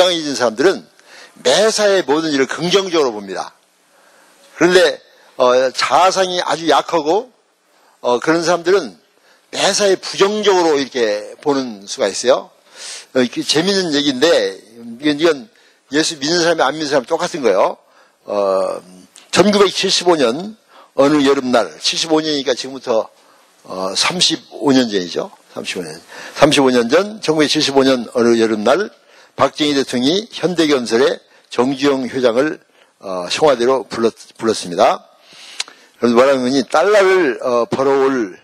건강해진 사람들은 매사에 모든 일을 긍정적으로 봅니다. 그런데 자아상이 아주 약하고 그런 사람들은 매사에 부정적으로 이렇게 보는 수가 있어요. 재밌는 얘기인데 이건 예수 믿는 사람이 안 믿는 사람이 똑같은 거예요. 1975년 어느 여름날, 75년이니까 지금부터 35년 전이죠. 35년 전 1975년 어느 여름날 박정희 대통령이 현대건설의 정주영 회장을 청와대로 불렀습니다. 그래서 뭐라면 달러를 벌어올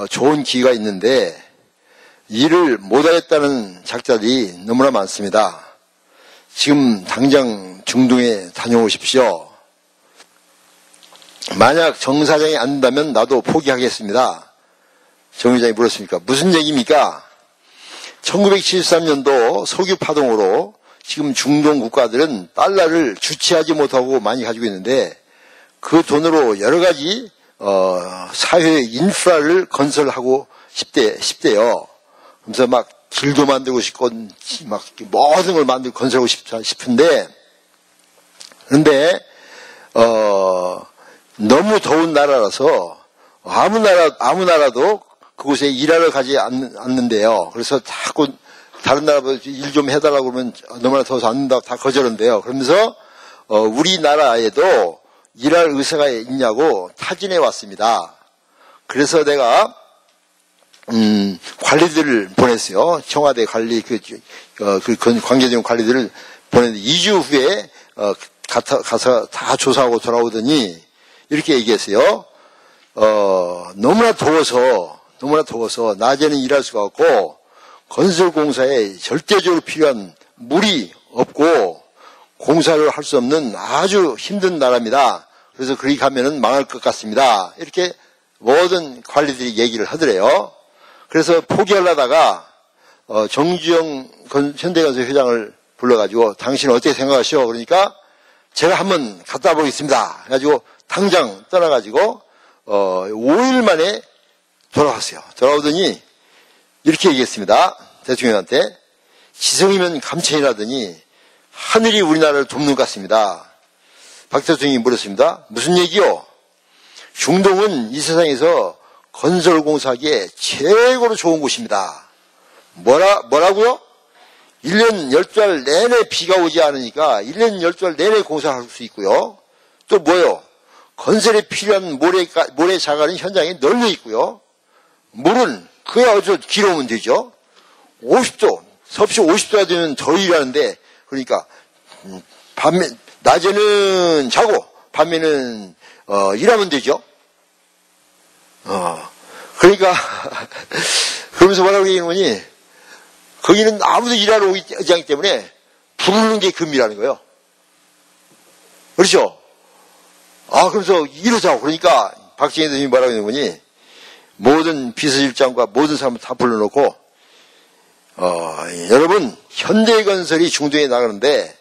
좋은 기회가 있는데 일을 못하겠다는 작자들이 너무나 많습니다. 지금 당장 중동에 다녀오십시오. 만약 정 사장이 안 된다면 나도 포기하겠습니다. 정 회장이 물었습니까? 무슨 얘기입니까? 1973년도 석유 파동으로 지금 중동 국가들은 달러를 주체하지 못하고 많이 가지고 있는데 그 돈으로 여러 가지 사회 인프라를 건설하고 싶대요. 그래서 막 길도 만들고 싶고 막 모든 걸 만들고 건설하고 싶은데 그런데 너무 더운 나라라서 아무 나라도 그곳에 일하러 가지 않는데요. 그래서 자꾸 다른 나라보다 일 좀 해달라고 그러면 너무나 더워서 안 된다고 다 거절한대요. 그러면서 우리나라에도 일할 의사가 있냐고 타진해 왔습니다. 그래서 내가 관리들을 보냈어요. 청와대 관리 관계적 관리들을 보냈는데 2주 후에 가서 다 조사하고 돌아오더니 이렇게 얘기했어요. 너무나 더워서 낮에는 일할 수가 없고 건설공사에 절대적으로 필요한 물이 없고 공사를 할 수 없는 아주 힘든 나라입니다. 그래서 그리 가면은 망할 것 같습니다. 이렇게 모든 관리들이 얘기를 하더래요. 그래서 포기하려다가 정주영 현대건설 회장을 불러가지고 당신은 어떻게 생각하시오? 그러니까 제가 한번 갔다 보겠습니다. 그래가지고 당장 떠나가지고 5일 만에 돌아왔어요. 돌아오더니 이렇게 얘기했습니다. 대통령한테 지성이면 감천이라더니 하늘이 우리나라를 돕는 것 같습니다. 박 대통령이 물었습니다. 무슨 얘기요? 중동은 이 세상에서 건설공사하기에 최고로 좋은 곳입니다. 뭐라고요? 1년 12달 내내 비가 오지 않으니까 1년 12달 내내 공사할 수 있고요. 또 뭐요? 건설에 필요한 모래 자갈은 현장에 널려 있고요. 물은 그에 어디서 길어오면 되죠. 50도, 섭씨 50도가 되면 더 일하는데, 그러니까, 낮에는 자고, 밤에는, 일하면 되죠. 그러니까, 그러면서 뭐라고 얘기하는 거니, 거기는 아무도 일하러 오지 않기 때문에, 부르는 게 금이라는 거예요. 그렇죠? 그러면서 이러자고. 그러니까, 박정희 대통령이 뭐라고 하는 거니, 모든 비서실장과 모든 사람을 다 불러놓고 여러분 현대건설이 중동에 나가는데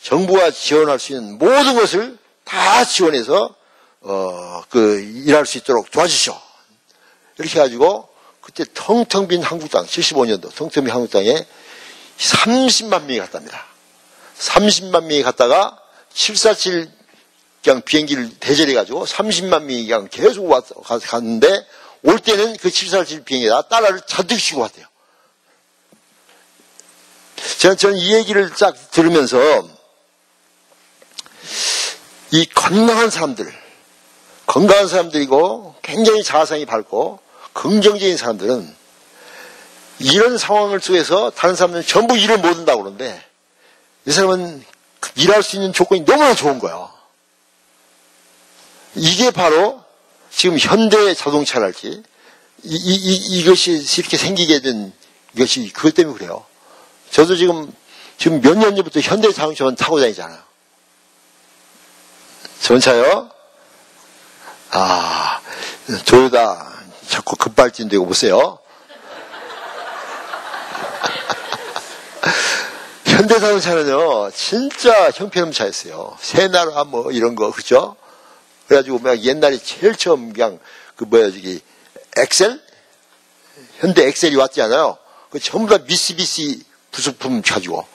정부가 지원할 수 있는 모든 것을 다 지원해서 일할 수 있도록 도와주시오. 이렇게 해가지고 그때 텅텅 빈 한국당 75년도 텅텅 빈 한국당에 30만 명이 갔답니다. 30만 명이 갔다가 747 그냥 비행기를 대절해가지고 30만 명이 그냥 계속 갔는데 올 때는 그 747 비행기에다 달러를 잔뜩 싣고 왔대요. 저는 이 얘기를 쫙 들으면서 이 건강한 사람들이고 굉장히 자아상이 밝고 긍정적인 사람들은 이런 상황을 속에서 다른 사람들은 전부 일을 못 한다고 그러는데 이 사람은 일할 수 있는 조건이 너무나 좋은 거예요. 이게 바로 지금 현대 자동차랄지 이것이 이렇게 생기게 된 것이 그것 때문에 그래요. 저도 지금 몇 년 전부터 현대 자동차만 타고 다니잖아요. 좋은 차요? 토요타 자꾸 급발진되고 보세요. 현대 자동차는요 진짜 형편없는 차였어요. 세나라 뭐 이런 거 그렇죠? 그래가지고 막 옛날에 제일 처음 그냥 엑셀? 현대 엑셀이 왔잖아요. 그 전부 다 미쓰비시 부속품 가지고.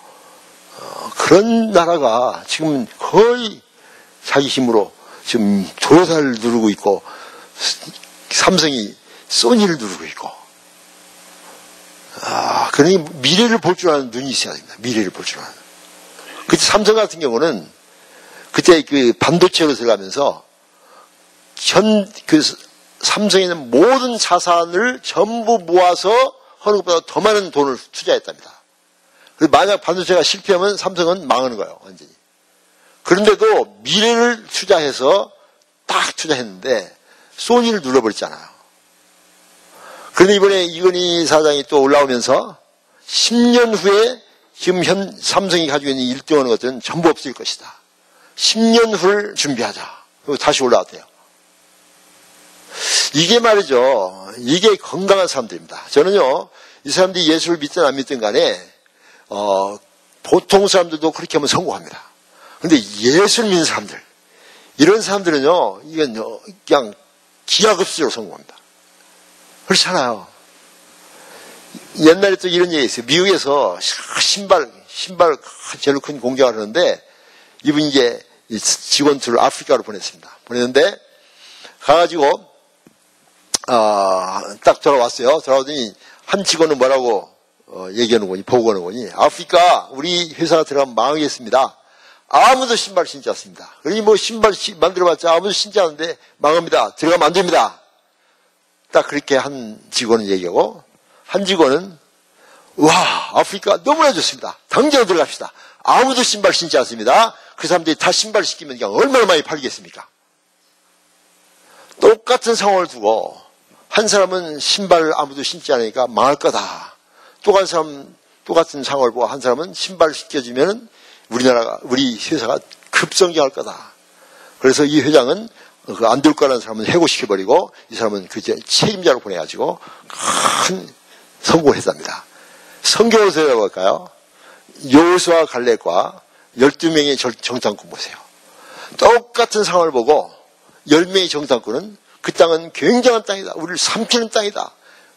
그런 나라가 지금 거의 자기 힘으로 지금 도요타를 누르고 있고, 삼성이 소니를 누르고 있고, 그러니 미래를 볼 줄 아는 눈이 있어야 됩니다. 미래를 볼 줄 아는. 그때 삼성 같은 경우는 그때 그 반도체로 들어가면서 삼성에 있는 모든 자산을 전부 모아서 하는 것보다 더 많은 돈을 투자했답니다. 그래서 만약 반도체가 실패하면 삼성은 망하는 거예요, 완전히. 그런데도 미래를 투자해서 딱 투자했는데 소니를 눌러버렸잖아요. 그런데 이번에 이건희 사장이 또 올라오면서 10년 후에 지금 삼성이 가지고 있는 1등하는 것들은 전부 없을 것이다. 10년 후를 준비하자. 그리고 다시 올라왔대요. 이게 말이죠. 이게 건강한 사람들입니다. 저는요, 이 사람들이 예수를 믿든 안 믿든 간에, 보통 사람들도 그렇게 하면 성공합니다. 근데 예수를 믿는 사람들, 이런 사람들은요, 이건 그냥 기하급수적으로 성공합니다. 그렇잖아요. 옛날에 또 이런 얘기 있어요. 미국에서 신발 제일 큰 공장을 하는데, 이분이 이제 직원들을 아프리카로 보냈습니다. 보냈는데, 가가지고, 딱 돌아왔어요. 돌아오더니, 한 직원은 뭐라고, 얘기하는 거니, 보고하는 거니, 아프리카, 우리 회사가 들어가면 망하겠습니다. 아무도 신발 신지 않습니다. 그러니 뭐 신발 만들어봤자 아무도 신지 않는데 망합니다. 들어가면 안 됩니다. 딱 그렇게 한 직원은 얘기하고, 한 직원은, 와, 아프리카 너무나 좋습니다. 당장 들어갑시다. 아무도 신발 신지 않습니다. 그 사람들이 다 신발 신기면 그냥 얼마나 많이 팔겠습니까? 똑같은 상황을 두고, 한 사람은 신발을 아무도 신지 않으니까 망할 거다. 또 한 사람, 똑같은 상황을 보고 한 사람은 신발을 신겨주면은 우리 회사가 급성장할 거다. 그래서 이 회장은 안 될 거라는 사람은 해고시켜버리고 이 사람은 그 책임자로 보내가지고 큰 성공을 했답니다. 성경을 들어볼까요? 여호수아 갈렙과 12명의 정탐꾼 보세요. 똑같은 상황을 보고 10명의 정탐꾼은 그 땅은 굉장한 땅이다. 우리를 삼키는 땅이다.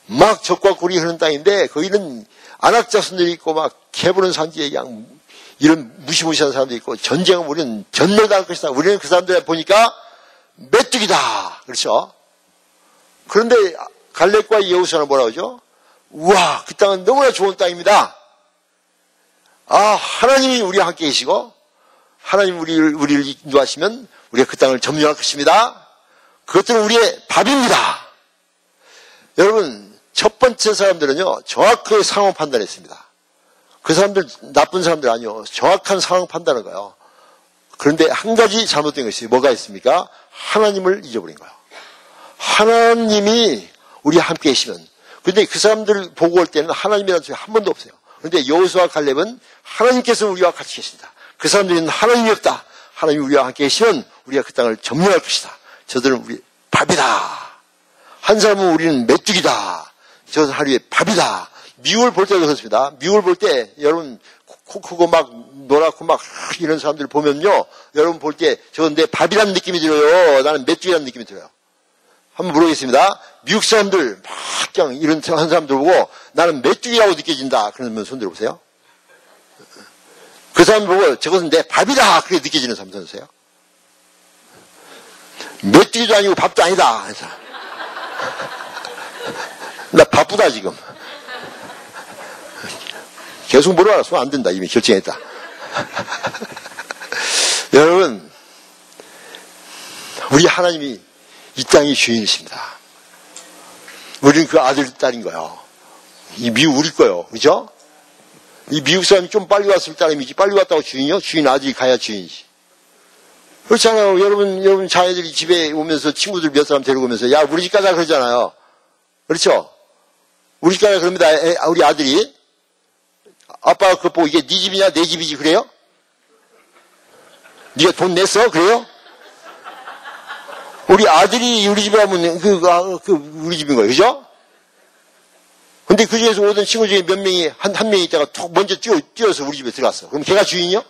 막 적과 고리 흐르는 땅인데 거기는 안악자손들이 있고 막 개부른 산지에 그냥 이런 무시무시한 사람도 있고 전쟁은 우리는 전멸당할 것이다. 우리는 그 사람들 보니까 메뚜기다. 그렇죠? 그런데 갈렙과 여호수아는 뭐라고 하죠? 우와, 그 땅은 너무나 좋은 땅입니다. 하나님이 우리와 함께 계시고 하나님 우리를 인도하시면 우리가 그 땅을 점령할 것입니다. 그것들은 우리의 밥입니다. 여러분, 첫 번째 사람들은요, 정확하게 상황 판단했습니다. 그 사람들 나쁜 사람들 아니요. 정확한 상황 판단한 거예요. 그런데 한 가지 잘못된 것이 뭐가 있습니까? 하나님을 잊어버린 거예요. 하나님이 우리와 함께 계시면. 그런데 그 사람들 보고 올 때는 하나님이라는 소리 한 번도 없어요. 그런데 여호수아 갈렙은 하나님께서 우리와 같이 계신다. 그 사람들은 하나님이 없다. 하나님이 우리와 함께 계시면 우리가 그 땅을 점령할 것이다. 저들은 우리 밥이다. 한 사람은 우리는 메뚜기다. 저들은 하루의 밥이다. 미국을 볼 때도 그렇습니다. 미국을 볼 때 여러분 코 크고 막 노랗고 막 이런 사람들 보면요. 여러분 볼 때 저건 내 밥이라는 느낌이 들어요. 나는 메뚜기라는 느낌이 들어요. 한번 물어보겠습니다. 미국 사람들 막 그냥 이런 한 사람들 보고 나는 메뚜기라고 느껴진다. 그러면 손 들어보세요. 그 사람 보고 저것은 내 밥이다. 그렇게 느껴지는 사람 손으세요. 메뚜기도 아니고 밥도 아니다. 나 바쁘다 지금. 계속 물어봐라. 손 안 된다. 이미 결정했다. 여러분, 우리 하나님이 이 땅의 주인이십니다. 우리는 그 아들, 딸인 거예요. 이 미국 우리 거예요. 그죠? 이 미국 사람이 좀 빨리 왔을 따름이지. 빨리 왔다고 주인이요? 주인 아들이 가야 주인이지. 그렇잖아요. 여러분 자녀들이 집에 오면서 친구들 몇 사람 데리고 오면서 야, 우리 집 가자 그러잖아요. 그렇죠? 우리 집 가자 그럽니다. 우리 아들이. 아빠가 그거 보고 이게 네 집이냐 내 집이지 그래요? 네가 돈 냈어? 그래요? 우리 아들이 우리 집에 가면 우리 집인 거예요. 그죠? 근데 그 중에서 오던 친구 중에 몇 명이 한 명이 있다가 툭 먼저 뛰어서 우리 집에 들어갔어. 그럼 걔가 주인이요?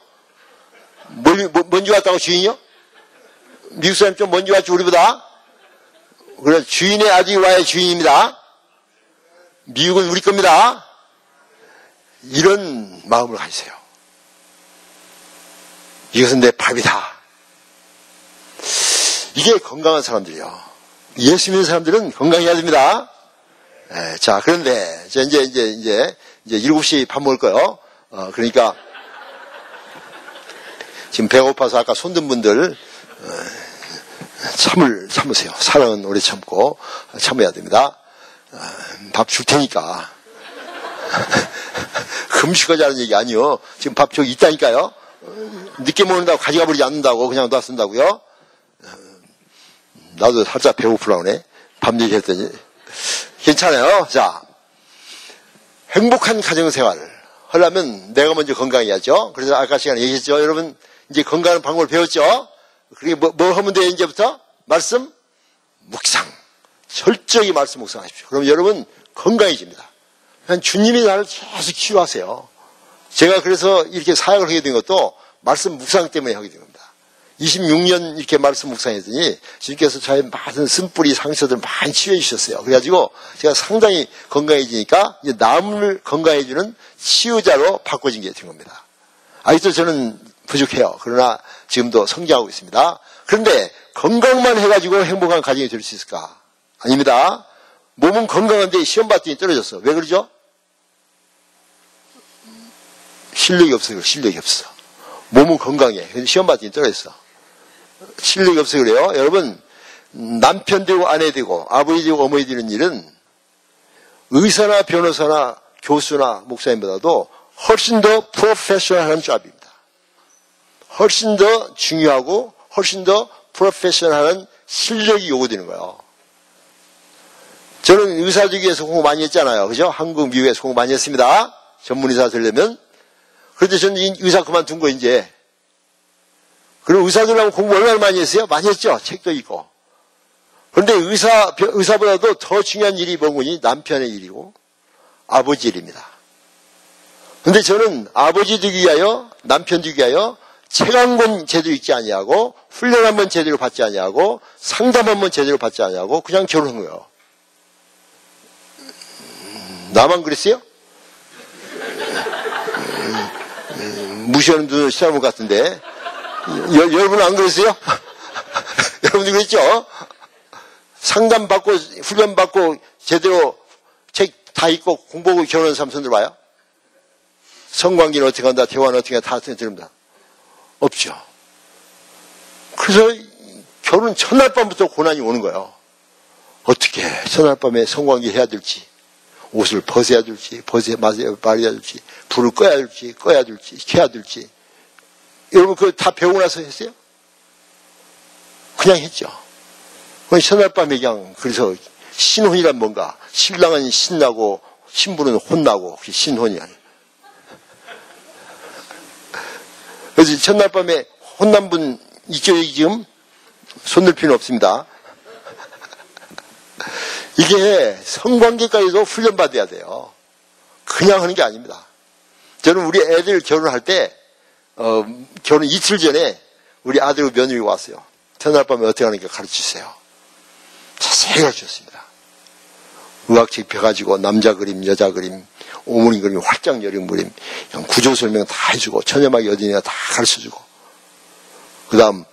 먼저 왔다고 주인이요? 미국 사람 좀 먼저 왔지 우리보다? 그래 주인의 아들이 와야 주인입니다. 미국은 우리 겁니다. 이런 마음을 가지세요. 이것은 내 밥이다. 이게 건강한 사람들이요. 예수 믿는 사람들은 건강해야 됩니다. 자, 그런데, 이제 7시 밥 먹을 거요. 그러니까, 지금 배고파서 아까 손든 분들, 참으세요. 사랑은 오래 참고, 참아야 됩니다. 밥 줄 테니까. 금식하자는 얘기 아니요. 지금 밥 저기 있다니까요. 늦게 먹는다고 가져가 버리지 않는다고 그냥 놔둔다고요. 나도 살짝 배고프려고 그러네. 밥 얘기했더니. 괜찮아요. 자, 행복한 가정생활을 하려면 내가 먼저 건강해야죠. 그래서 아까 시간에 얘기했죠. 여러분 이제 건강한 방법을 배웠죠. 그게 뭐 하면 돼요? 이제부터? 말씀? 묵상. 철저히 말씀 묵상하십시오. 그럼 여러분 건강해집니다. 주님이 나를 계속 치유하세요. 제가 그래서 이렇게 사역을 하게 된 것도 말씀 묵상 때문에 하게 된 겁니다. 26년 이렇게 말씀 묵상했더니 주님께서 저의 많은 쓴뿌리 상처들 많이 치유해 주셨어요. 그래가지고 제가 상당히 건강해지니까 이제 남을 건강해주는 치유자로 바꿔진 게 된 겁니다. 아직도 저는 부족해요. 그러나 지금도 성장하고 있습니다. 그런데 건강만 해가지고 행복한 가정이 될 수 있을까? 아닙니다. 몸은 건강한데 시험 봤더니 떨어졌어. 왜 그러죠? 실력이 없어요. 실력이 없어. 몸은 건강해. 근데 시험 봤더니 떨어졌어. 실력이 없어요. 그래요. 여러분, 남편 되고 아내 되고 아버지 되고 어머니 되는 일은 의사나 변호사나 교수나 목사님보다도 훨씬 더 프로페셔널한 잡입니다. 훨씬 더 중요하고 훨씬 더 프로페셔널한 실력이 요구되는 거예요. 저는 의사 되기 위해서 공부 많이 했잖아요. 그죠? 한국, 미국에서 공부 많이 했습니다. 전문의사 되려면. 그런데 저는 의사 그만둔 거 이제. 그럼 의사 되려면 공부 얼마나 많이 했어요? 많이 했죠. 책도 읽고. 그런데 의사보다도 더 중요한 일이 뭐니? 남편의 일이고 아버지 일입니다. 그런데 저는 아버지 되기 위하여 남편 되기 위하여 책 한 권 제대로 읽지 아니하고 훈련 한 번 제대로 받지 아니하고 상담 한 번 제대로 받지 아니하고 그냥 결혼한 거예요. 나만 그랬어요? 무시하는 눈을 시험을 같은데 여러분은 안 그랬어요? 여러분도 그랬죠? 상담 받고 훈련 받고 제대로 책 다 읽고 공부하고 결혼한 사람 손들 봐요? 성관계는 어떻게 한다, 대화는 어떻게 한다, 다 들읍니다. 없죠. 그래서 결혼 첫날 밤부터 고난이 오는 거예요. 어떻게 첫날 밤에 성관계 해야 될지, 옷을 벗어야 될지, 말해야 될지, 불을 꺼야 될지, 켜야 될지. 여러분 그거 다 배우고 나서 했어요? 그냥 했죠. 첫날 밤에 그냥 그래서 신혼이란 뭔가 신랑은 신나고 신부는 혼나고 그게 신혼이 아니에요. 그래서 첫날 밤에 혼난 분 있죠? 지금 손들 필요는 없습니다. 이게 성관계까지도 훈련받아야 돼요. 그냥 하는 게 아닙니다. 저는 우리 애들 결혼할 때 결혼 이틀 전에 우리 아들과 며느리가 왔어요. 첫날 밤에 어떻게 하는가 가르치세요. 자세히 가르쳤습니다. 의학책 펴가지고 남자 그림, 여자 그림, 오므리 그림, 활짝 여린 그림, 그냥 구조 설명 다 해주고 천연막이 어디냐 다 가르쳐주고 그 다음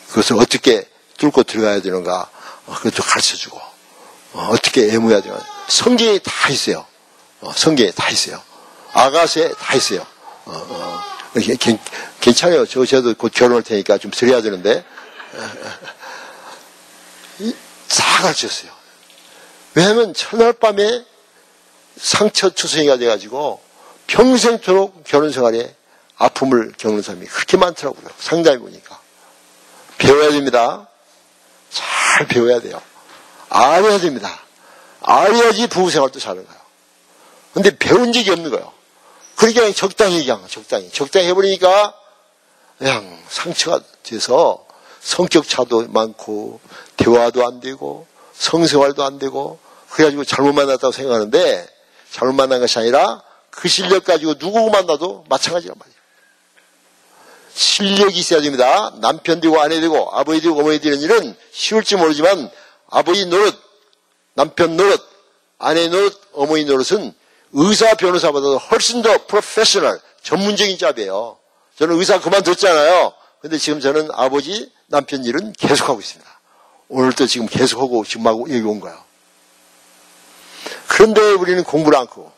그것을 어떻게 뚫고 들어가야 되는가 그것도 가르쳐주고 어떻게 애무해야 되는가 성경에 다 있어요. 성경에 다 있어요. 아가서에 다 있어요. 괜찮아요. 저도 곧 결혼할 테니까 좀 드려야 되는데 다 가르쳤어요. 왜냐하면 첫날 밤에 상처 투성이가 돼가지고 평생토록 결혼 생활에 아픔을 겪는 사람이 그렇게 많더라고요. 상담해 보니까. 배워야 됩니다. 잘 배워야 돼요. 알아야 됩니다. 알아야지 부부 생활도 잘하는 거예요. 근데 배운 적이 없는 거예요. 그러니까 그냥 적당히 해버리니까 그냥 상처가 돼서 성격 차도 많고 대화도 안 되고 성생활도 안 되고 그래가지고 잘못 만났다고 생각하는데 잘못 만난 것이 아니라 그 실력 가지고 누구 만나도 마찬가지란 말이에요. 실력이 있어야 됩니다. 남편 되고 아내 되고 아버지 되고 어머니 되는 일은 쉬울지 모르지만 아버지 노릇, 남편 노릇, 아내 노릇, 어머니 노릇은 의사 변호사보다도 훨씬 더 프로페셔널 전문적인 잡이에요. 저는 의사 그만뒀잖아요. 근데 지금 저는 아버지, 남편 일은 계속하고 있습니다. 오늘도 지금 계속하고 지금 하고 여기 온 거예요. 그런데 우리는 공부를 않고.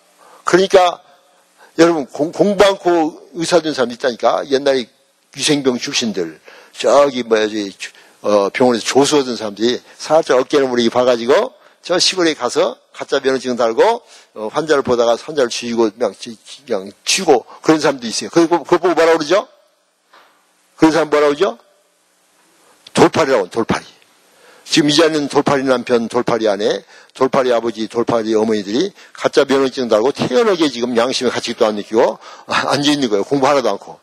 그러니까 여러분 공부 않고 의사 된 사람이 있다니까. 옛날에 위생병 출신들 저기 병원에서 조수 얻은 사람들이 살짝 어깨를 무리게 봐가지고 저 시골에 가서 가짜 면허증 달고 환자를 보다가 환자를 죽이고 그냥 치고 그런 사람도 있어요. 그거 보고 뭐라 그러죠? 그런 사람 뭐라 그러죠? 돌팔이라고. 돌팔이. 지금 이 자리는 돌팔이 남편, 돌팔이 아내, 돌팔이 아버지, 돌팔이 어머니들이 가짜 면허증 달고 태연하게 지금 양심의 가치도 안 느끼고 앉아있는 거예요. 공부 하나도 않고.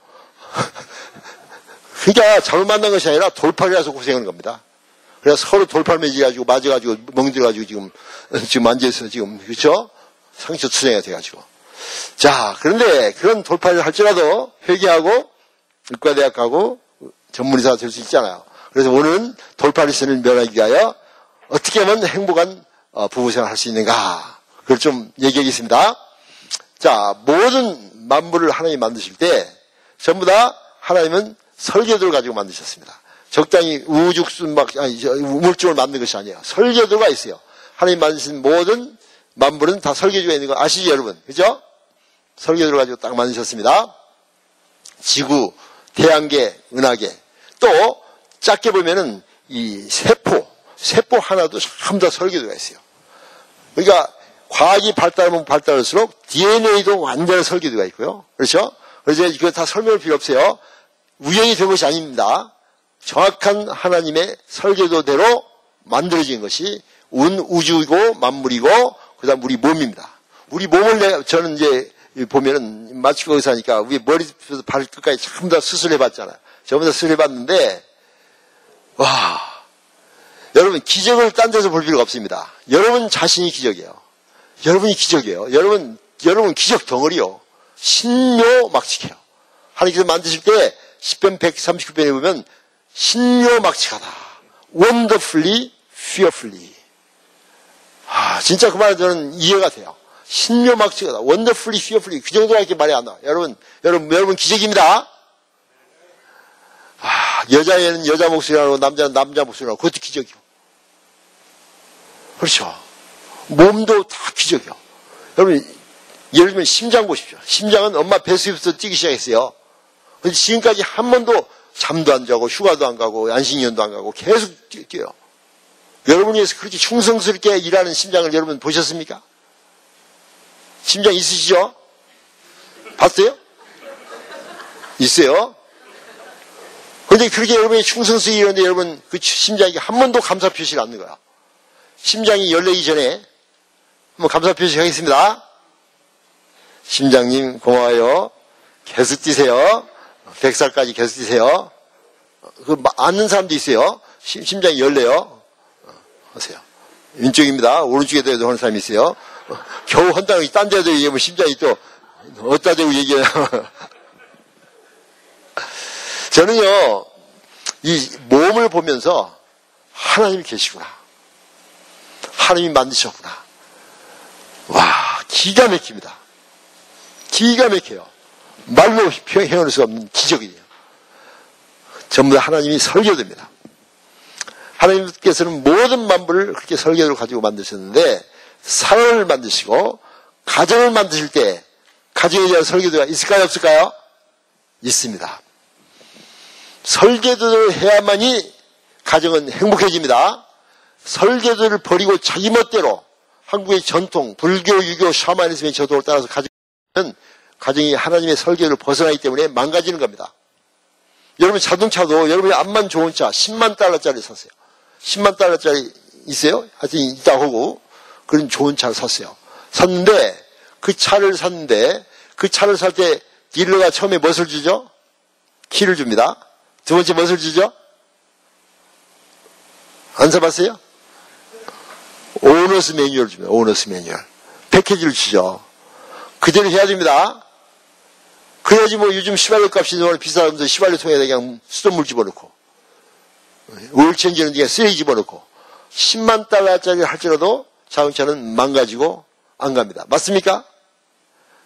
그러니까 잘못 만난 것이 아니라 돌팔이라서 고생하는 겁니다. 그래서 서로 돌팔 맺어가지고 맞아가지고 멍들어가지고 지금 앉아있어 지금 그렇죠? 상처 투쟁이 돼가지고. 자, 그런데 그런 돌팔이를 할지라도 회개하고 의과대학 가고 전문의사가 될 수 있잖아요. 그래서 오늘은 돌팔이선을 면하기 위하여 어떻게 하면 행복한 부부생활을 할 수 있는가 그걸 좀 얘기하겠습니다. 자, 모든 만물을 하나님이 만드실 때 전부 다 하나님은 설계도를 가지고 만드셨습니다. 적당히 우물쭈를 만든 것이 아니에요. 설계도가 있어요. 하나님 만드신 모든 만물은 다 설계도가 있는 거 아시죠, 여러분? 그죠? 설계도를 가지고 딱 만드셨습니다. 지구, 태양계, 은하계. 또 작게 보면은 이 세포 하나도 전부 다 설계도가 있어요. 그러니까 과학이 발달하면 발달할수록 DNA도 완전한 설계도가 있고요. 그렇죠? 그래서 이거 다 설명할 필요 없어요. 우연히 된 것이 아닙니다. 정확한 하나님의 설계도대로 만들어진 것이 우주이고 만물이고 그다음 우리 몸입니다. 우리 몸을 저는 이제 보면은 마취과 의사니까 우리 머리부터 발끝까지 전부 다 수술해봤잖아요. 전부 다 수술해봤는데 와, 여러분 기적을 딴 데서 볼 필요가 없습니다. 여러분 자신이 기적이에요. 여러분이 기적이에요. 여러분 기적 덩어리요. 신묘막측해요. 하나님께서 만드실 때 10편 139편에 보면 신묘막측하다. wonderfully, fearfully. 진짜 그 말은 저는 이해가 돼요. 신묘막측하다. wonderfully, fearfully. 그 정도밖에 말이 안 나와요. 여러분 기적입니다. 여자애는 여자 목소리라고 남자는 남자 목소리라고 그것도 기적이요. 그렇죠. 몸도 다 기적이요. 여러분 예를 들면 심장 보십시오. 심장은 엄마 뱃속에서 뛰기 시작했어요. 근데 지금까지 한 번도 잠도 안 자고 휴가도 안 가고 안식년도 안 가고 계속 뛰어요. 여러분이 위해서 그렇게 충성스럽게 일하는 심장을 여러분 보셨습니까? 심장 있으시죠? 봤어요? 있어요? 근데 그렇게 여러분이 충성스럽게 일하는데 여러분 그 심장이 한 번도 감사 표시를 않는 거야. 심장이 열리기 전에 한번 감사 표시 하겠습니다. 심장님 고마워요. 계속 뛰세요. 100살까지 계속 뛰세요. 앉는 사람도 있어요. 심장이 열려요. 하세요. 왼쪽입니다. 오른쪽에도 하는 사람이 있어요. 겨우 헌당이 딴 데도 얘기하면 심장이 또 어디다 대고 얘기해요. 저는요, 이 몸을 보면서 하나님이 계시구나. 하나님이 만드셨구나. 와, 기가 막힙니다. 기가 막혀요. 말로 표현할 수 없는 기적이에요. 전부 다 하나님이 설계도입니다. 하나님께서는 모든 만물을 그렇게 설계도를 가지고 만드셨는데 사람을 만드시고 가정을 만드실 때 가정에 대한 설계도가 있을까요? 없을까요? 있습니다. 설계도를 해야만이 가정은 행복해집니다. 설계도를 버리고 자기 멋대로 한국의 전통, 불교, 유교, 샤머니즘의 저도를 따라서 가정이 하나님의 설계를 벗어나기 때문에 망가지는 겁니다. 여러분 자동차도 여러분이 암만 좋은 차 10만 달러짜리 샀어요. 10만 달러짜리 있어요? 하여튼 있다 하고 그런 좋은 차를 샀어요. 샀는데 그 차를 살 때 딜러가 처음에 무엇을 주죠? 키를 줍니다. 두 번째 무엇을 주죠? 안 사봤어요? 오너스 매뉴얼 줍니다. 오너스 매뉴얼. 패키지를 주죠. 그대로 해야 됩니다. 그래야지 요즘 휘발유 값이 너무 비싸면서 휘발유 통에다 그냥 수돗물 집어넣고 오일 체인지는 그냥 쓰레기 집어넣고 10만 달러짜리 할지라도 자동차는 망가지고 안 갑니다. 맞습니까?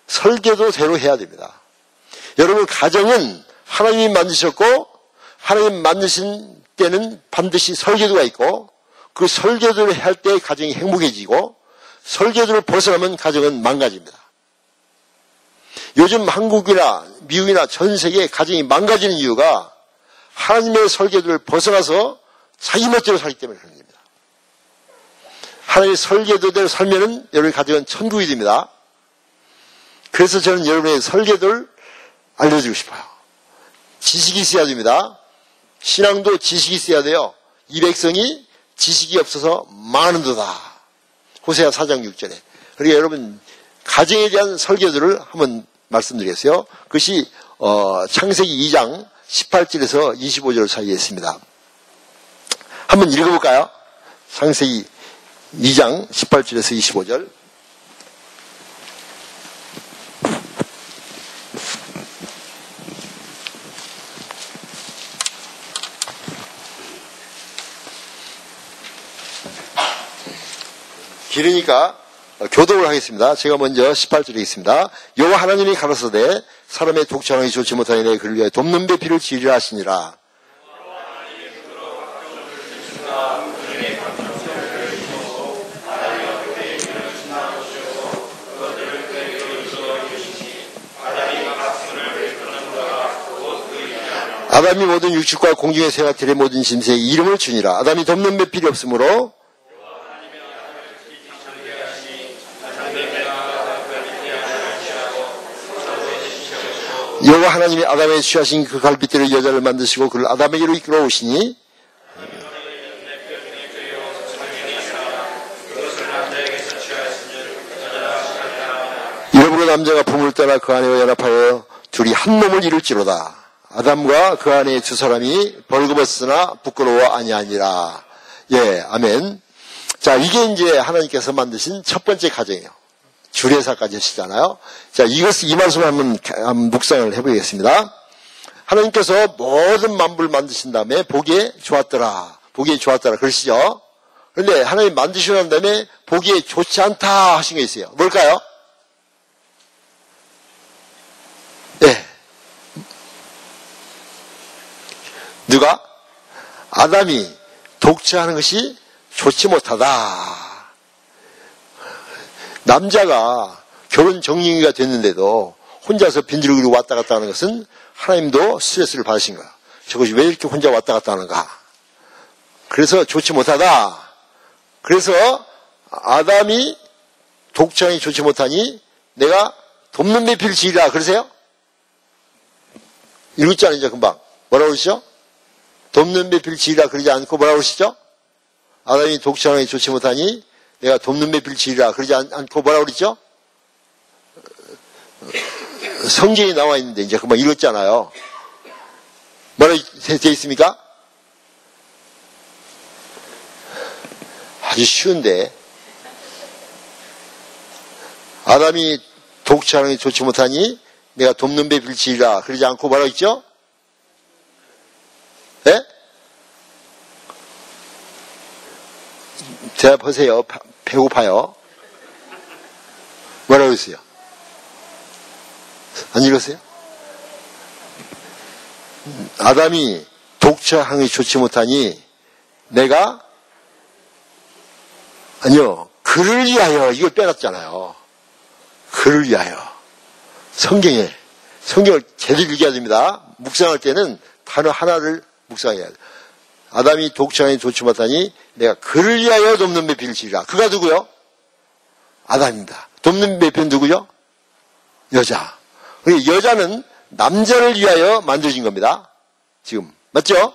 설계도대로 해야 됩니다. 여러분 가정은 하나님이 만드셨고 하나님 만드신 때는 반드시 설계도가 있고 그 설계도를 할 때 가정이 행복해지고 설계도를 벗어나면 가정은 망가집니다. 요즘 한국이나 미국이나 전 세계에 가정이 망가지는 이유가 하나님의 설계도를 벗어나서 자기 멋대로 살기 때문에 그런 겁니다. 하나님의 설계도대로 살면은 여러분의 가정은 천국이 됩니다. 그래서 저는 여러분의 설계도를 알려주고 싶어요. 지식이 있어야 됩니다. 신앙도 지식이 있어야 돼요. 이 백성이 지식이 없어서 망하는도다. 호세아 4장 6절에. 그러니까 여러분 가정에 대한 설계도를 한번 말씀드리겠어요. 그것이 창세기 2장 18절에서 25절 사이에 있습니다. 한번 읽어볼까요? 창세기 2장 18절에서 25절. 길으니까 교독을 하겠습니다. 제가 먼저 18절에 있습니다. 여호와 하나님이 가라사대 사람의 독창하기 좋지 못하니 내 그를 위하여 돕는 배필을 지으리라 하시니라. 아담이 모든 육축과 공중의 새와 들의 모든 짐승에 이름을 주니라. 아담이 돕는 배필이 없으므로 여호와 하나님이 아담에게 취하신 그 갈빗대로 여자를 만드시고 그를 아담에게로 이끌어 오시니 이러므로 남자가 부모를 떠나 그 아내와 연합하여 둘이 한 몸을 이룰지로다. 아담과 그 아내의 두 사람이 벌거벗으나 부끄러워 아니하니라. 예, 아멘. 자, 이게 이제 하나님께서 만드신 첫 번째 가정이에요. 주례사까지 하시잖아요. 자, 이 말씀을 한번 묵상을 해보겠습니다. 하나님께서 모든 만물을 만드신 다음에 보기에 좋았더라. 보기에 좋았더라. 그러시죠? 그런데 하나님 만드시고 난 다음에 보기에 좋지 않다 하신 게 있어요. 뭘까요? 네. 누가? 아담이 독처하는 것이 좋지 못하다. 남자가 결혼 정리가 됐는데도 혼자서 빈들기로 왔다 갔다 하는 것은 하나님도 스트레스를 받으신 거야. 저것이 왜 이렇게 혼자 왔다 갔다 하는가. 그래서 좋지 못하다. 그래서 아담이 독처하니 좋지 못하니 내가 돕는 배필을 지으라. 그러세요? 읽었잖아요, 이제 금방. 뭐라고 그러시죠? 돕는 배필을 지으라 그러지 않고 뭐라고 그러시죠? 아담이 독처하니 좋지 못하니 내가 돕는 배필을 지으라 그러지 않고 뭐라고 그랬죠? 성경에 나와 있는데 이제 금방 읽었잖아요. 뭐라고 되어 있습니까? 아주 쉬운데 아담이 독처하는 게 좋지 못하니 내가 돕는 배필을 지으라 그러지 않고 뭐라고 했죠? 네? 대답하세요. 배고파요. 뭐라고 했어요? 안 읽었어요? 아담이 독처하기 좋지 못하니 내가 아니요. 그를 위하여 이걸 빼놨잖아요. 그를 위하여. 성경을 제대로 읽어야 됩니다. 묵상할 때는 단어 하나를 묵상해야 돼요. 아담이 독처하기 좋지 못하니 내가 그를 위하여 돕는 배필을 지으라. 그가 누구요? 아담입니다. 돕는 배필은 누구요? 여자. 여자는 남자를 위하여 만들어진 겁니다. 지금 맞죠?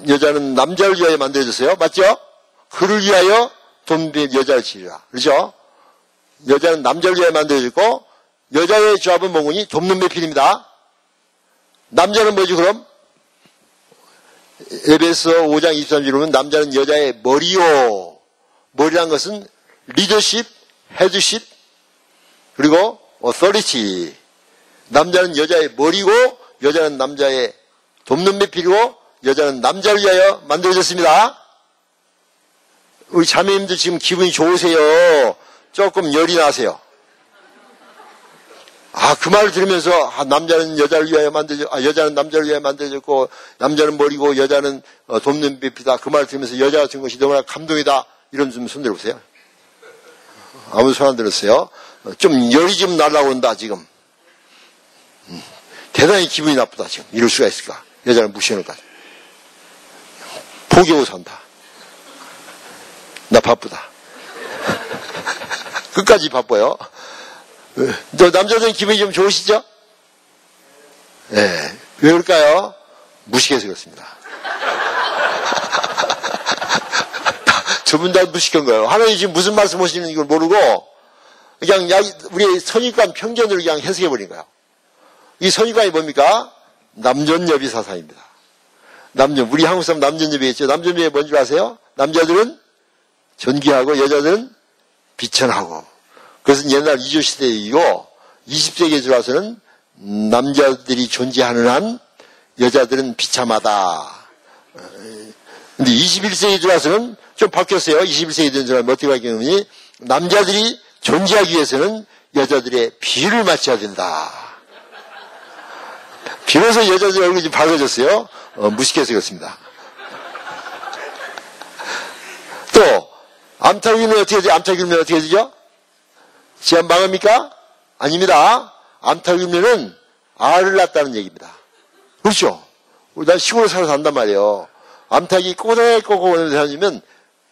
여자는 남자를 위하여 만들어졌어요. 맞죠? 그를 위하여 돕는 배필 여자를 지으라. 그렇죠? 여자는 남자를 위하여 만들어졌고 여자의 조합은 뭐니? 돕는 배필입니다. 남자는 뭐지 그럼? 에베소 5장 23절에 보면 남자는 여자의 머리요. 머리란 것은 리더십, 헤드십, 그리고 authority. 남자는 여자의 머리고 여자는 남자의 돕는 배필이고 여자는 남자를 위하여 만들어졌습니다. 우리 자매님들 지금 기분이 좋으세요? 조금 열이 나세요? 그 말을 들으면서, 남자는 여자를 위하여 여자는 남자를 위하여 만들어졌고, 남자는 머리고, 여자는 돕는 배피다. 그 말을 들으면서 여자 같은 것이 너무나 감동이다. 이런 좀 손 들어보세요. 아무 손 안 들었어요. 좀 열이 좀 날라온다, 지금. 대단히 기분이 나쁘다, 지금. 이럴 수가 있을까? 여자를 무시하는 것까지. 포기하고 산다. 나 바쁘다. 끝까지 바빠요. 남자들은 기분이 좀 좋으시죠? 네. 왜 그럴까요? 무식해서 그렇습니다. 저분 다 무식한 거예요. 하나님 지금 무슨 말씀 하시는 걸 모르고, 그냥 우리 선입관 편견으로 그냥 해석해버린 거예요. 이 선입관이 뭡니까? 남존여비 사상입니다. 우리 한국 사람 남존여비겠죠. 남존여비 뭔지 아세요? 남자들은 존귀하고 여자들은 비천하고. 그것은 옛날 이조 시대이고 20세기에 들어와서는 남자들이 존재하는 한 여자들은 비참하다. 근데 21세기에 들어와서는 좀 바뀌었어요. 21세기에 들어와서 어떻게 바뀌었느니 남자들이 존재하기 위해서는 여자들의 비를 맞춰야 된다. 비로소 여자들 얼굴이 좀 밝아졌어요. 무식해서 그렇습니다. 또 암탉이면 어떻게 되죠? 암탉이면 어떻게 되죠? 시험 망합니까? 아닙니다. 암탉이면은 알을 낳았다는 얘기입니다. 그렇죠? 난 시골에 살아서 한단 말이에요. 암탉이 꼬들꼬들 다니면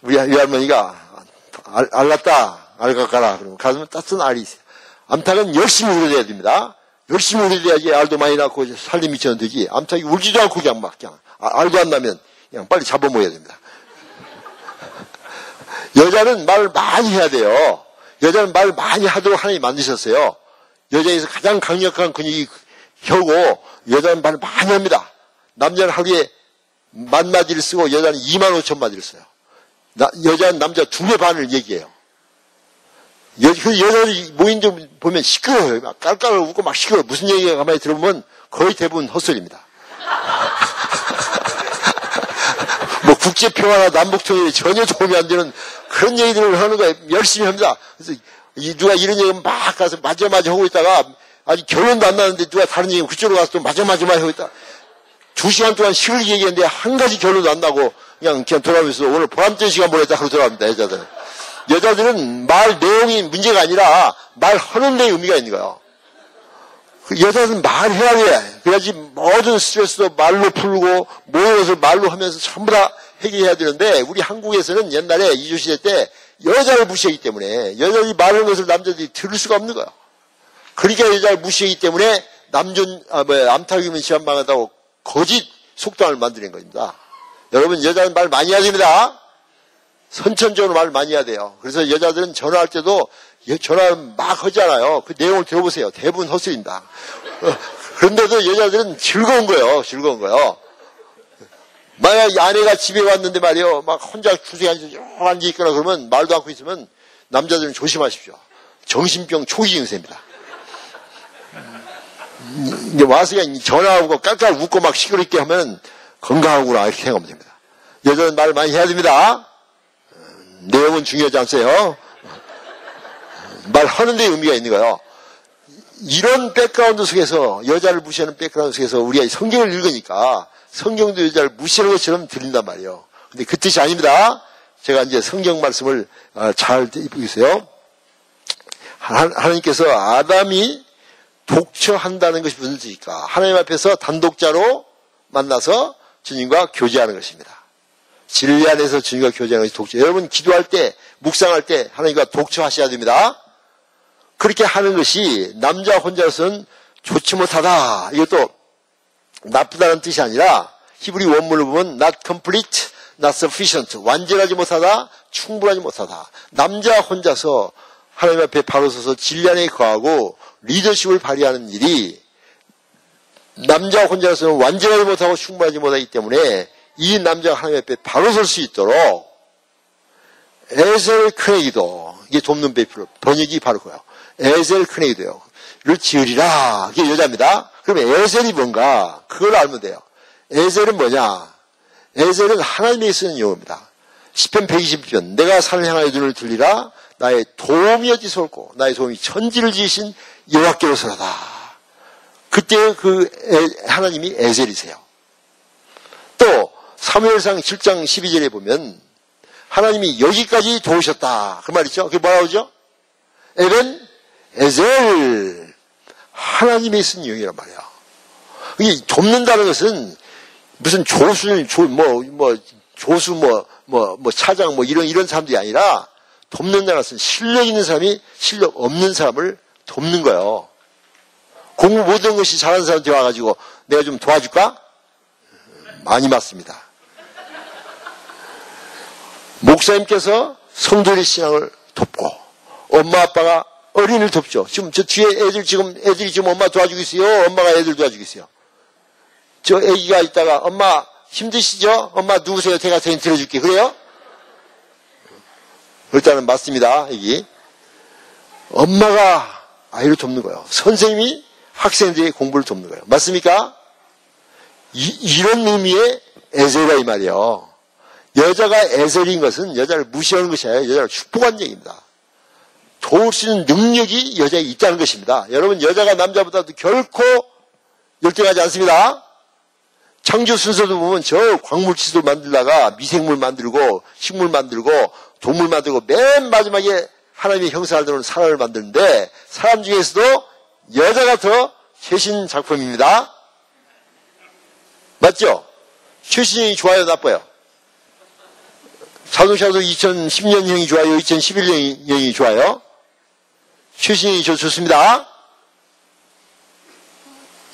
우리 할머니가 알 낳았다. 알 깎아라. 그러면 가슴에 따뜻한 알이 있어요. 암탉은 열심히 우려돼야 됩니다. 열심히 우려돼야지 알도 많이 낳고 살림 미쳐는 되지. 암탉이 울지도 않고 그냥 알도 안 나면 그냥 빨리 잡아먹어야 됩니다. 여자는 말을 많이 해야 돼요. 여자는 말을 많이 하도록 하나님이 만드셨어요. 여자에서 가장 강력한 근육이 혀고 여자는 말을 많이 합니다. 남자는 하루에 10,000마디를 쓰고 여자는 25,000마디를 써요. 여자는 남자 2배 반을 얘기해요. 여자들이 모인 좀 보면 시끄러워요. 막 깔깔 웃고 막 시끄러워요. 무슨 얘기가 가만히 들어보면 거의 대부분 헛소리입니다. 뭐 국제평화나 남북통일에 전혀 도움이 안 되는 그런 얘기들을 하는 거예요. 열심히 합니다. 그래서 누가 이런 얘기 막 가서 마저마저 하고 있다가 아직 결론도 안 나는데 누가 다른 얘기 그쪽으로 가서 또 마저마저 하고 있다. 2시간 동안 시를 얘기했는데 한 가지 결론도 안 나고 그냥 돌아오면서 오늘 보람된 시간 보냈다 하고 돌아갑니다. 여자들은 말 내용이 문제가 아니라 말하는 데 의미가 있는 거예요. 여자들은 말해야 돼. 그래야지 모든 스트레스도 말로 풀고 모든 것을 말로 하면서 전부 다 해결해야 되는데 우리 한국에서는 옛날에 이조시대 때 여자를 무시하기 때문에 여자들이 말하는 것을 남자들이 들을 수가 없는 거예요. 그러니까 여자를 무시하기 때문에 암탉이면 시험 망한다고 거짓 속담을 만드는 겁니다. 여러분 여자는 말 많이 해야 됩니다. 선천적으로 말 많이 해야 돼요. 그래서 여자들은 전화할 때도 전화를 막 하잖아요. 그 내용을 들어보세요. 대부분 헛소리입니다. 그런데도 여자들은 즐거운 거예요. 만약 아내가 집에 왔는데 말이에요. 막 혼자 주저앉아 앉아있거나 그러면 말도 않고 있으면 남자들은 조심하십시오. 정신병 초기 증세입니다. 이제 와서 그냥 전화하고 깔깔 웃고 막 시끄럽게 하면 건강하구나 이렇게 생각하면 됩니다. 여자는 말 많이 해야 됩니다. 내용은 중요하지 않아요. 말하는 데 의미가 있는 거예요. 이런 백그라운드 속에서 여자를 무시하는 백그라운드 속에서 우리가 성경을 읽으니까 성경도 여자를 무시하는 것처럼 들린단 말이에요. 근데 그 뜻이 아닙니다. 제가 이제 성경 말씀을 잘 보세요. 하나님께서 아담이 독처한다는 것이 무슨 뜻일까? 하나님 앞에서 단독자로 만나서 주님과 교제하는 것입니다. 진리 안에서 주님과 교제하는 것이 독처. 여러분 기도할 때, 묵상할 때 하나님과 독처하셔야 됩니다. 그렇게 하는 것이 남자 혼자서는 좋지 못하다. 이것도 나쁘다는 뜻이 아니라 히브리 원문을 보면 not complete, not sufficient. 완전하지 못하다, 충분하지 못하다. 남자 혼자서 하나님 앞에 바로 서서 진리 안에 거하고 리더십을 발휘하는 일이 남자 혼자서는 완전하지 못하고 충분하지 못하기 때문에 이 남자가 하나님 앞에 바로 설 수 있도록 에셀 크네기도, 이게 돕는 배필로 번역이 바로 그거예요. 에셀 크네기도요. 를 지으리라. 이게 여자입니다. 그럼 에셀이 뭔가 그걸 알면 돼요. 에셀은 뭐냐? 에셀은 하나님에게 쓰는 용어입니다. 시편 120편 내가 산을 향하여 눈을 들리라 나의 도움이 어디서 올고 나의 도움이 천지를 지으신 여호와께로서라다. 그때 하나님이 에셀이세요. 또 사무엘상 7장 12절에 보면 하나님이 여기까지 도우셨다. 그 말이죠. 그게 뭐라고 하죠? 에벤 에셀. 하나님이 쓴 용이란 말이야. 이게 돕는다는 것은 무슨 차장 이런 사람들이 아니라 돕는다는 것은 실력 있는 사람이 실력 없는 사람을 돕는 거예요. 공부 모든 것이 잘하는 사람한테 와가지고 내가 좀 도와줄까? 많이 맞습니다. 목사님께서 성도의 신앙을 돕고 엄마 아빠가 어린이를 돕죠. 지금 저 뒤에 애들이 지금 엄마 도와주고 있어요. 엄마가 애들 도와주고 있어요. 저 애기가 있다가 엄마 힘드시죠? 엄마 누구세요? 제가 대신 들어줄게. 그래요? 일단은 맞습니다. 애기. 엄마가 아이를 돕는 거예요. 선생님이 학생들의 공부를 돕는 거예요. 맞습니까? 이런 의미의 에셀이다 이 말이에요. 여자가 에셀인 것은 여자를 무시하는 것이 아니라 여자를 축복한 얘기입니다. 도울 수 있는 능력이 여자에 있다는 것입니다. 여러분 여자가 남자보다도 결코 열등하지 않습니다. 창조 순서도 보면 저 광물치도 만들다가 미생물 만들고 식물 만들고 동물 만들고 맨 마지막에 하나님의 형상을 드러낸 사람을 만드는데 사람 중에서도 여자가 더 최신 작품입니다. 맞죠? 최신형이 좋아요, 나빠요? 자동차도 2010년형이 좋아요, 2011년형이 좋아요? 최신형이 좋습니다.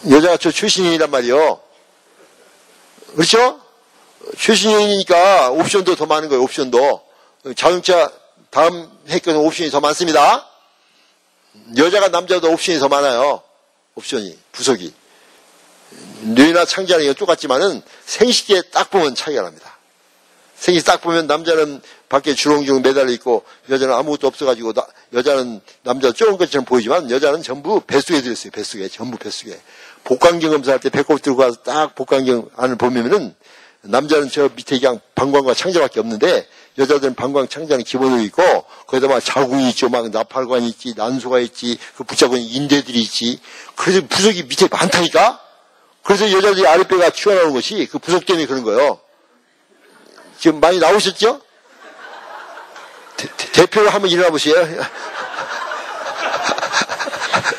여자가 저 최신형이란 말이요. 그렇죠? 최신형이니까 옵션도 더 많은 거예요, 옵션도. 자동차 다음 해거는 옵션이 더 많습니다. 여자가 남자보다 옵션이 더 많아요. 옵션이, 부속이. 뇌나 창자는 이거 똑같지만은 생식기에 딱 보면 차이가 납니다. 생식 딱 보면 남자는 밖에 주렁주렁 매달려 있고 여자는 아무것도 없어가지고 여자는 남자 좁은 것처럼 보이지만 여자는 전부 뱃속에 들어있어요. 뱃속에. 전부 뱃속에. 복강경 검사할 때 배꼽 들고 가서 딱 복강경 안을 보면은 남자는 저 밑에 그냥 방광과 창자밖에 없는데 여자들은 방광 창자는 기본으로 있고 거기다 막 자궁이 있죠. 막 나팔관이 있지, 난소가 있지, 그 붙잡고 있는 인대들이 있지. 그래서 부속이 밑에 많다니까? 그래서 여자들이 아랫배가 튀어나오는 것이 그 부속 때문에 그런 거예요. 지금 많이 나오셨죠? 대표로 한번 일어나 보세요.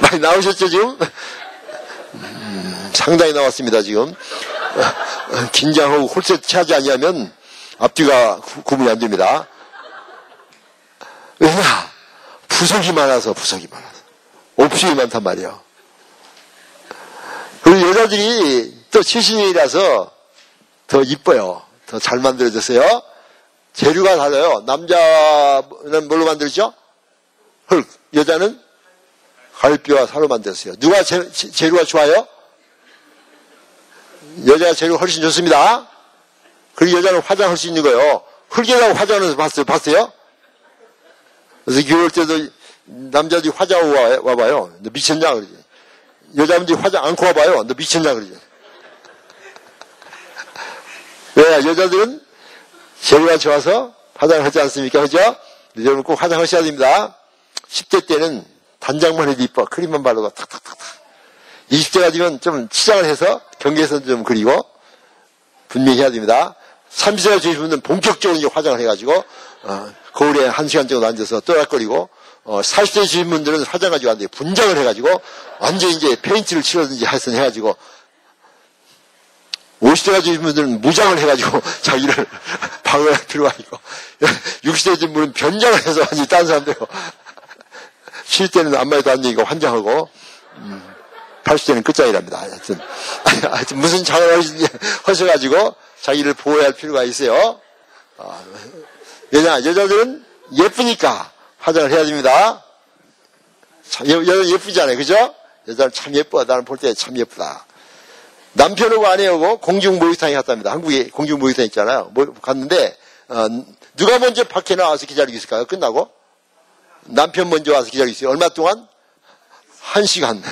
많이 나오셨죠, 지금? 상당히 나왔습니다, 지금. 긴장하고 홀셋 차지 아니하면 앞뒤가 구분이 안 됩니다. 왜냐? 부속이 많아서. 옵션이 많단 말이에요. 그리고 여자들이 또 최신형이라서 더 이뻐요. 더 잘 만들어졌어요. 재료가 달라요. 남자는 뭘로 만들었죠? 흙. 여자는 갈뼈와 살로 만들었어요. 누가 재료가 좋아요? 여자가 재료가 훨씬 좋습니다. 그리고 여자는 화장할 수 있는 거예요. 흙에다가 화장하는 거 봤어요? 그래서 교회 올 때도 남자들이 화장하고 와봐요. 너 미쳤냐? 그러지. 여자분들이 화장 않고 와봐요. 너 미쳤냐? 그러지. 왜? 여자들은 재료가 좋아서 화장을 하지 않습니까? 그죠? 여러분 꼭 화장하셔야 됩니다. 10대 때는 단장만 해도 이뻐. 크림만 바르고 탁탁탁탁. 20대가 되면 좀 치장을 해서 경계선 좀 그리고 분명히 해야 됩니다. 30세가 되신 분들은 본격적으로 이제 화장을 해가지고 거울에 1시간 정도 앉아서 떠락거리고 40세 되신 분들은 화장 가지고 안 돼요. 분장을 해가지고 완전 이제 페인트를 칠하든지 하여튼 해가지고 50세가 되신 분들은 무장을 해가지고 자기를 방을 들어와 있고 60세 되신 분은 변장을 해서 완전히 딴 사람 되고 70대는 아무 말도 안 되니까 환장하고 80대는 끝장이랍니다. 하여튼 무슨 장을 하셔가지고 자기를 보호해야 할 필요가 있어요. 왜냐, 여자들은 예쁘니까 화장을 해야 됩니다. 여자는 예쁘잖아요. 그죠? 여자는 참 예뻐. 나는 볼 때 참 예쁘다. 남편하고 아내하고 공중목욕탕에 갔답니다. 한국에 공중목욕탕 있잖아요. 갔는데 누가 먼저 밖에 나와서 기다리고 있을까요? 끝나고? 남편 먼저 와서 기다리고 있어요. 얼마 동안? 1시간.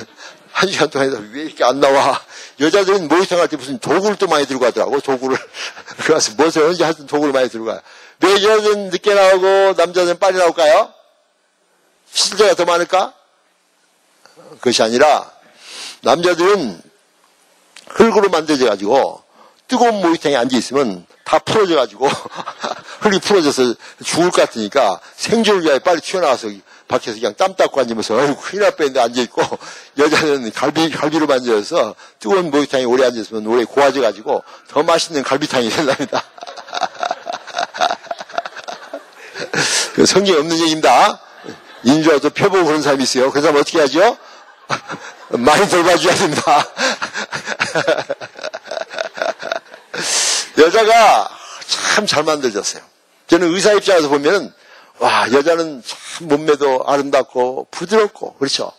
1시간 동안 왜 이렇게 안 나와? 여자들은 목욕탕 갈 때 무슨 도구를 또 많이 들고 가더라고, 도구를. 그래서 무엇을 언제 하여튼 도구를 많이 들고 가요. 왜 여자들은 늦게 나오고 남자들은 빨리 나올까요? 씻을 때가 더 많을까? 그것이 아니라 남자들은 흙으로 만들어져 가지고 뜨거운 목욕탕에 앉아 있으면 다 풀어져 가지고 흙이 풀어져서 죽을 것 같으니까 생존을 위하여 빨리 튀어나와서 밖에서 그냥 땀 닦고 앉으면서 큰일 날 뻔했는데 앉아 있고, 여자는 갈비로 만들어서 뜨거운 목욕탕에 오래 앉아 있으면 오래 고와져 가지고 더 맛있는 갈비탕이 된답니다. 성경에 없는 얘기입니다. 인주와도 펴보고 그런 사람이 있어요. 그런 사람 어떻게 하죠? 많이 돌봐줘야 됩니다. 여자가 참 잘 만들어졌어요. 저는 의사 입장에서 보면은, 와, 여자는 참 몸매도 아름답고 부드럽고, 그렇죠.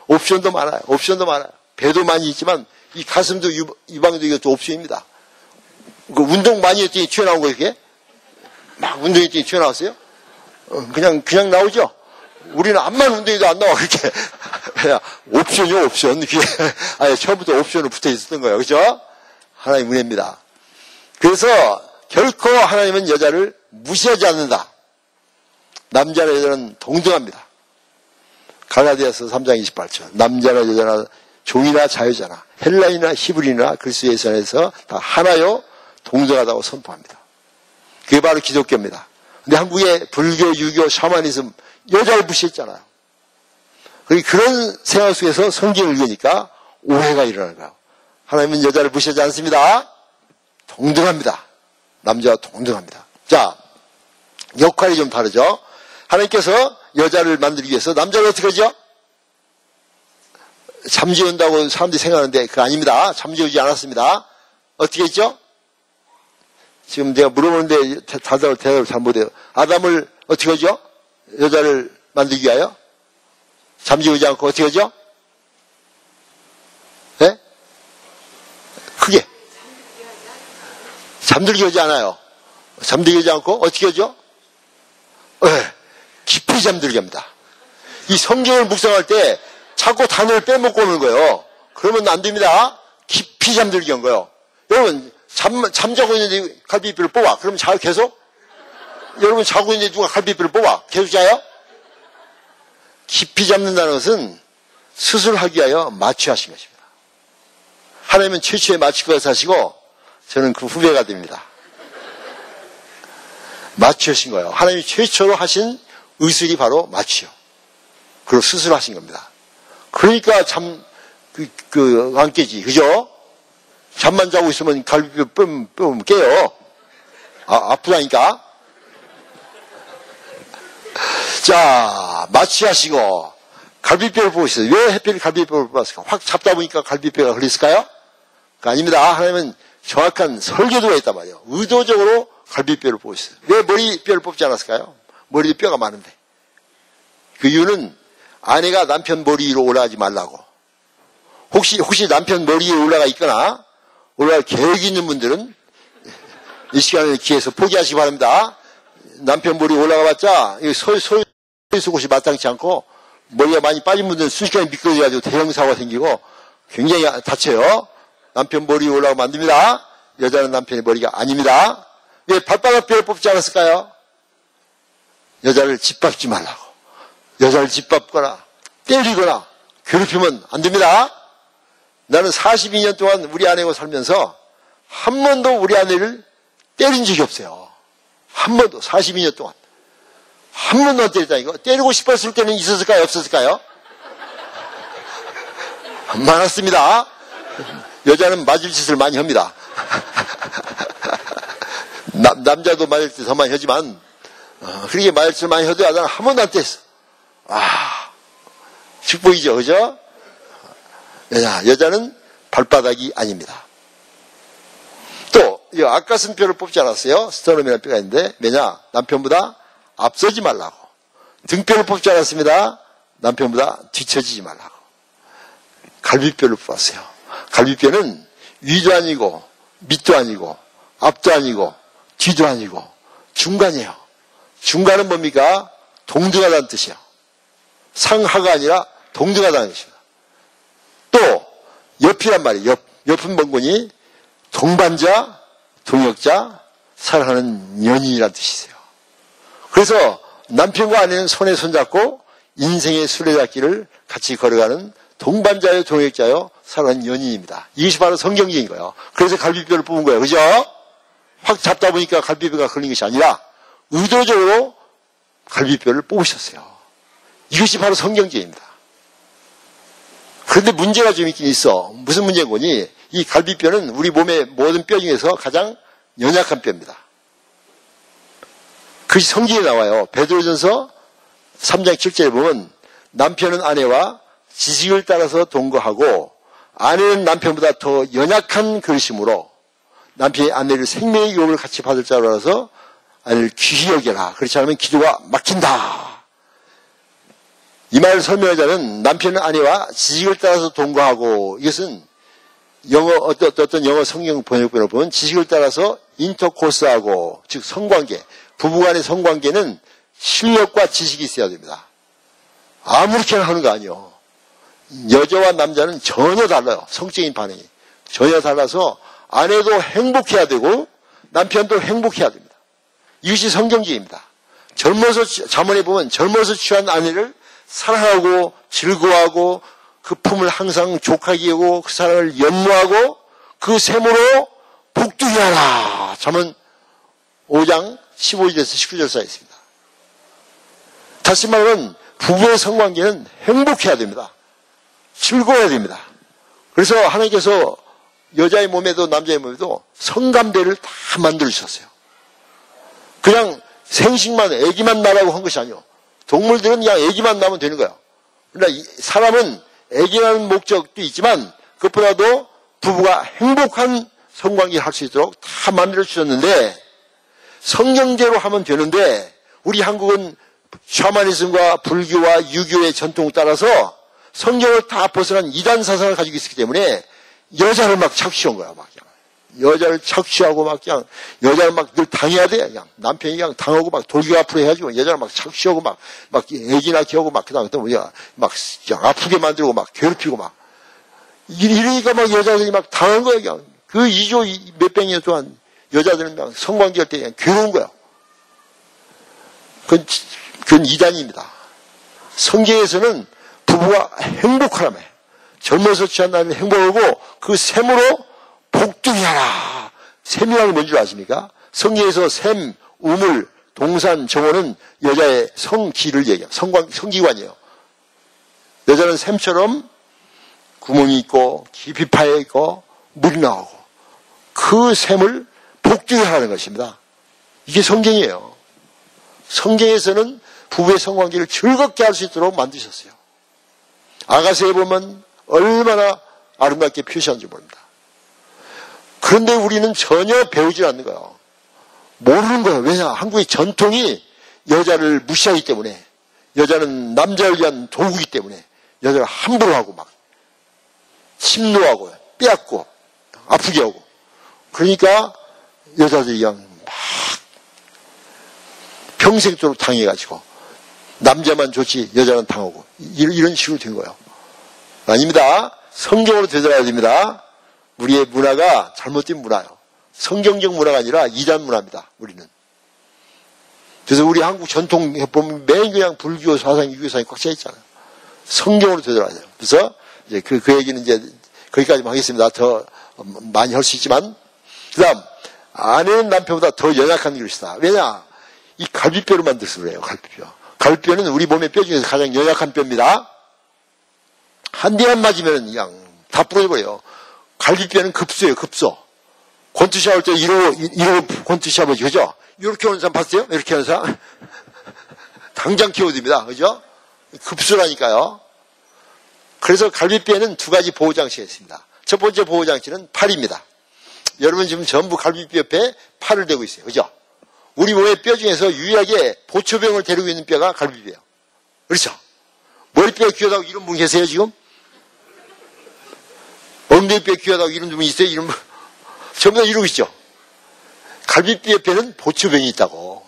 옵션도 많아요. 배도 많이 있지만, 이 가슴도 유방도 이것도 옵션입니다. 그 운동 많이 했더니 튀어나온 거 이렇게? 막 운동했더니 튀어나왔어요? 그냥 나오죠? 우리는 암만 운동해도 안 나와, 그렇게. 그냥 옵션이요, 옵션. 아예 처음부터 옵션으로 붙어 있었던 거예요. 그죠? 하나님의 은혜입니다. 그래서 결코 하나님은 여자를 무시하지 않는다. 남자나 여자는 동등합니다. 갈라디아서 3장 28절. 남자나 여자나 종이나 자유자나 헬라인이나 히브리나 그리스도의 예산에서 다 하나요 동등하다고 선포합니다. 그게 바로 기독교입니다. 근데 한국의 불교, 유교, 샤머니즘 여자를 무시했잖아요. 그런 생활 속에서 성경을 읽으니까 오해가 일어나는 거예요. 하나님은 여자를 무시하지 않습니다. 동등합니다. 남자와 동등합니다. 자, 역할이 좀 다르죠. 하나님께서 여자를 만들기 위해서 남자를 어떻게 하죠? 잠재운다고 사람들이 생각하는데 그거 아닙니다. 잠재우지 않았습니다. 어떻게 했죠? 지금 내가 물어보는데 대답을 잘 못해요. 아담을 어떻게 하죠? 여자를 만들기 위하여? 잠재우지 않고 어떻게 하죠? 네? 크게. 잠들게 하지 않아요. 잠들게 하지 않고 어떻게 하죠? 네. 깊이 잠들게 합니다. 이 성경을 묵상할 때 자꾸 단어를 빼먹고 오는 거예요. 그러면 안 됩니다. 깊이 잠들게 한 거예요. 여러분, 잠자고 있는데 갈비뼈를 뽑아. 그러면 자요 계속? 여러분 자고 있는데 누가 갈비뼈를 뽑아. 계속 자요? 깊이 잠는다는 것은 수술하기 위하여 마취하신 것입니다. 하나님은 최초에 마취과에서 하시고 저는 그 후배가 됩니다. 마취하신 거예요. 하나님이 최초로 하신 의술이 바로 마취요. 그리고 수술하신 겁니다. 그러니까 안 깨지. 그죠? 잠만 자고 있으면 갈비뼈 뿜 깨요. 아프다니까. 자, 마취하시고 갈비뼈를 뽑으셨어요. 왜 하필 갈비뼈를 뽑았을까? 확 잡다 보니까 갈비뼈가 흘렸을까요? 그거 아닙니다. 하나님은 정확한 설계도가 있단 말이에요. 의도적으로 갈비뼈를 뽑으셨어요. 왜 머리뼈를 뽑지 않았을까요? 머리에 뼈가 많은데. 그 이유는 아내가 남편 머리 위로 올라가지 말라고. 혹시 남편 머리 위에 올라가 있거나 올라갈 계획이 있는 분들은 이 시간을 기해서 포기하시기 바랍니다. 남편 머리 올라가봤자 서 있을 곳이 마땅치 않고 머리가 많이 빠진 분들은 순식간에 미끄러져가지고 대형 사고가 생기고 굉장히 다쳐요. 남편 머리 올라가면 안 됩니다. 여자는 남편의 머리가 아닙니다. 왜 발바닥 뼈를 뽑지 않았을까요? 여자를 짓밟지 말라고. 여자를 짓밟거나 때리거나 괴롭히면 안 됩니다. 나는 42년 동안 우리 아내하고 살면서 한 번도 우리 아내를 때린 적이 없어요. 한 번도 42년 동안. 한 번도 안 때렸다니까. 때리고 싶었을 때는 있었을까요? 없었을까요? 많았습니다. 여자는 맞을 짓을 많이 합니다. 남자도 맞을 때 더 많이 하지만 그렇게 맞을 짓을 많이 해도 나는 한 번도 안 때렸어. 축복이죠. 그죠? 여자는 발바닥이 아닙니다. 또 이 앞가슴뼈를 뽑지 않았어요. 스터넘이라는 뼈가 있는데 왜냐? 남편보다 앞서지 말라고. 등뼈를 뽑지 않았습니다. 남편보다 뒤처지지 말라고. 갈비뼈를 뽑았어요. 갈비뼈는 위도 아니고 밑도 아니고 앞도 아니고 뒤도 아니고 중간이에요. 중간은 뭡니까? 동등하다는 뜻이에요. 상하가 아니라 동등하다는 뜻입니다. 또 옆이란 말이에요. 옆은 뭔거니? 동반자, 동역자, 사랑하는 연인이라는 뜻이세요. 그래서 남편과 아내는 손에 손잡고 인생의 수레잡기를 같이 걸어가는 동반자요, 동역자요, 사랑하는 연인입니다. 이것이 바로 성경적인 거예요. 그래서 갈비뼈를 뽑은 거예요. 그죠? 확 잡다 보니까 갈비뼈가 걸린 것이 아니라 의도적으로 갈비뼈를 뽑으셨어요. 이것이 바로 성경적입니다. 그런데 문제가 좀 있긴 있어. 무슨 문제인 거니? 이 갈비뼈는 우리 몸의 모든 뼈 중에서 가장 연약한 뼈입니다. 그것이 성경에 나와요. 베드로전서 3장 7절에 보면 남편은 아내와 지식을 따라서 동거하고 아내는 남편보다 더 연약한 그릇이므로 남편이 아내를 생명의 유업을 같이 받을 줄 알아서 아내를 귀히 여겨라. 그렇지 않으면 기도가 막힌다. 이 말을 설명하자면 남편은 아내와 지식을 따라서 동거하고, 이것은 어떤 영어 성경 번역본을 보면 지식을 따라서 인터코스하고, 즉 성관계, 부부간의 성관계는 실력과 지식이 있어야 됩니다. 아무렇게나 하는 거 아니에요. 여자와 남자는 전혀 달라요. 성적인 반응이 전혀 달라서 아내도 행복해야 되고 남편도 행복해야 됩니다. 이것이 성경적입니다. 잠언에 보면 젊어서 취한 아내를 사랑하고 즐거워하고 그 품을 항상 족하게 하고 그 사랑을 연모하고 그 셈으로 복되게 하라. 잠언 5장 15절에서 19절 사이에 있습니다. 다시 말하면 부부의 성관계는 행복해야 됩니다. 즐거워야 됩니다. 그래서 하나님께서 여자의 몸에도 남자의 몸에도 성감대를 다 만들어 주셨어요. 그냥 생식만 아기만 낳으라고 한 것이 아니에요. 동물들은 그냥 아기만 낳으면 되는 거예요. 그러나 사람은 아기 낳는 목적도 있지만 그것보다도 부부가 행복한 성관계를 할 수 있도록 다 만들어 주셨는데 성경대로 하면 되는데 우리 한국은 샤머니즘과 불교와 유교의 전통을 따라서 성경을 다 벗어난 이단 사상을 가지고 있기 때문에 여자를 막 착취한 거야. 막 그냥. 여자를 착취하고 막 그냥 여자를 막 늘 당해야 돼. 그냥 남편이 그냥 당하고 막 돌격 앞으로 해가지고 여자를 막 착취하고 막 애기 낳게 하고 막 그다음에 또 뭐야 막 그냥 아프게 만들고 막 괴롭히고 막 이러니까 막 여자들이 막 당한 거야. 그냥 그 2조 몇백 년 동안 여자들은 막 성관계할 때 그냥 괴로운 거야. 그건 이단입니다. 성경에서는 부부가 행복하라며. 젊어서 취한 나는 행복하고 그 셈으로 복되게 하라. 셈이라는 게 뭔지 아십니까? 성경에서 셈, 우물, 동산, 정어는 여자의 성기를 얘기해요. 성기관이에요. 여자는 셈처럼 구멍이 있고 깊이 파여 있고 물이 나오고 그 셈을 복되게 하라는 것입니다. 이게 성경이에요. 성경에서는 부부의 성관계를 즐겁게 할 수 있도록 만드셨어요. 아가서에 보면 얼마나 아름답게 표시한지 모릅니다. 그런데 우리는 전혀 배우지 않는 거예요. 모르는 거예요. 왜냐? 한국의 전통이 여자를 무시하기 때문에, 여자는 남자를 위한 도구이기 때문에 여자를 함부로 하고 막 침노하고 빼앗고 아프게 하고, 그러니까 여자들이 그냥 막 평생도록 당해가지고 남자만 좋지 여자는 당하고 이런 식으로 된 거예요. 아닙니다. 성경으로 되돌아야 됩니다. 우리의 문화가 잘못된 문화예요. 성경적 문화가 아니라 이단 문화입니다. 우리는. 그래서 우리 한국 전통 보면 매일 그냥 불교 사상, 유교 사상이 꽉 차 있잖아요. 성경으로 되돌아야 돼요. 그래서 이제 그 얘기는 이제 거기까지만 하겠습니다. 더 많이 할 수 있지만, 그다음 아내는 남편보다 더 연약한 것이다. 왜냐? 이 갈비뼈로 만들어서 그래요. 갈비뼈. 갈비뼈는 우리 몸의 뼈 중에서 가장 연약한 뼈입니다. 한 대만 맞으면 그냥 다 부러져버려요. 갈비뼈는 급소예요. 급소. 권투샷 할 때 이러고 권투샷 하지, 그죠? 이렇게 하는 사람 봤어요? 이렇게 하는 사람? 당장 키워드입니다. 그죠? 급소라니까요. 그래서 갈비뼈에는 두 가지 보호장치가 있습니다. 첫 번째 보호장치는 팔입니다. 여러분 지금 전부 갈비뼈 옆에 팔을 대고 있어요. 그죠? 우리 몸의 뼈 중에서 유일하게 보초병을 데리고 있는 뼈가 갈비뼈예요. 그렇죠? 머리뼈가 귀하다고 이런 분 계세요, 지금? 엉덩이뼈 귀하다고 이런 분 있어요? 이런 분? 전부 다 이러고 있죠? 갈비뼈 옆에는 보초병이 있다고.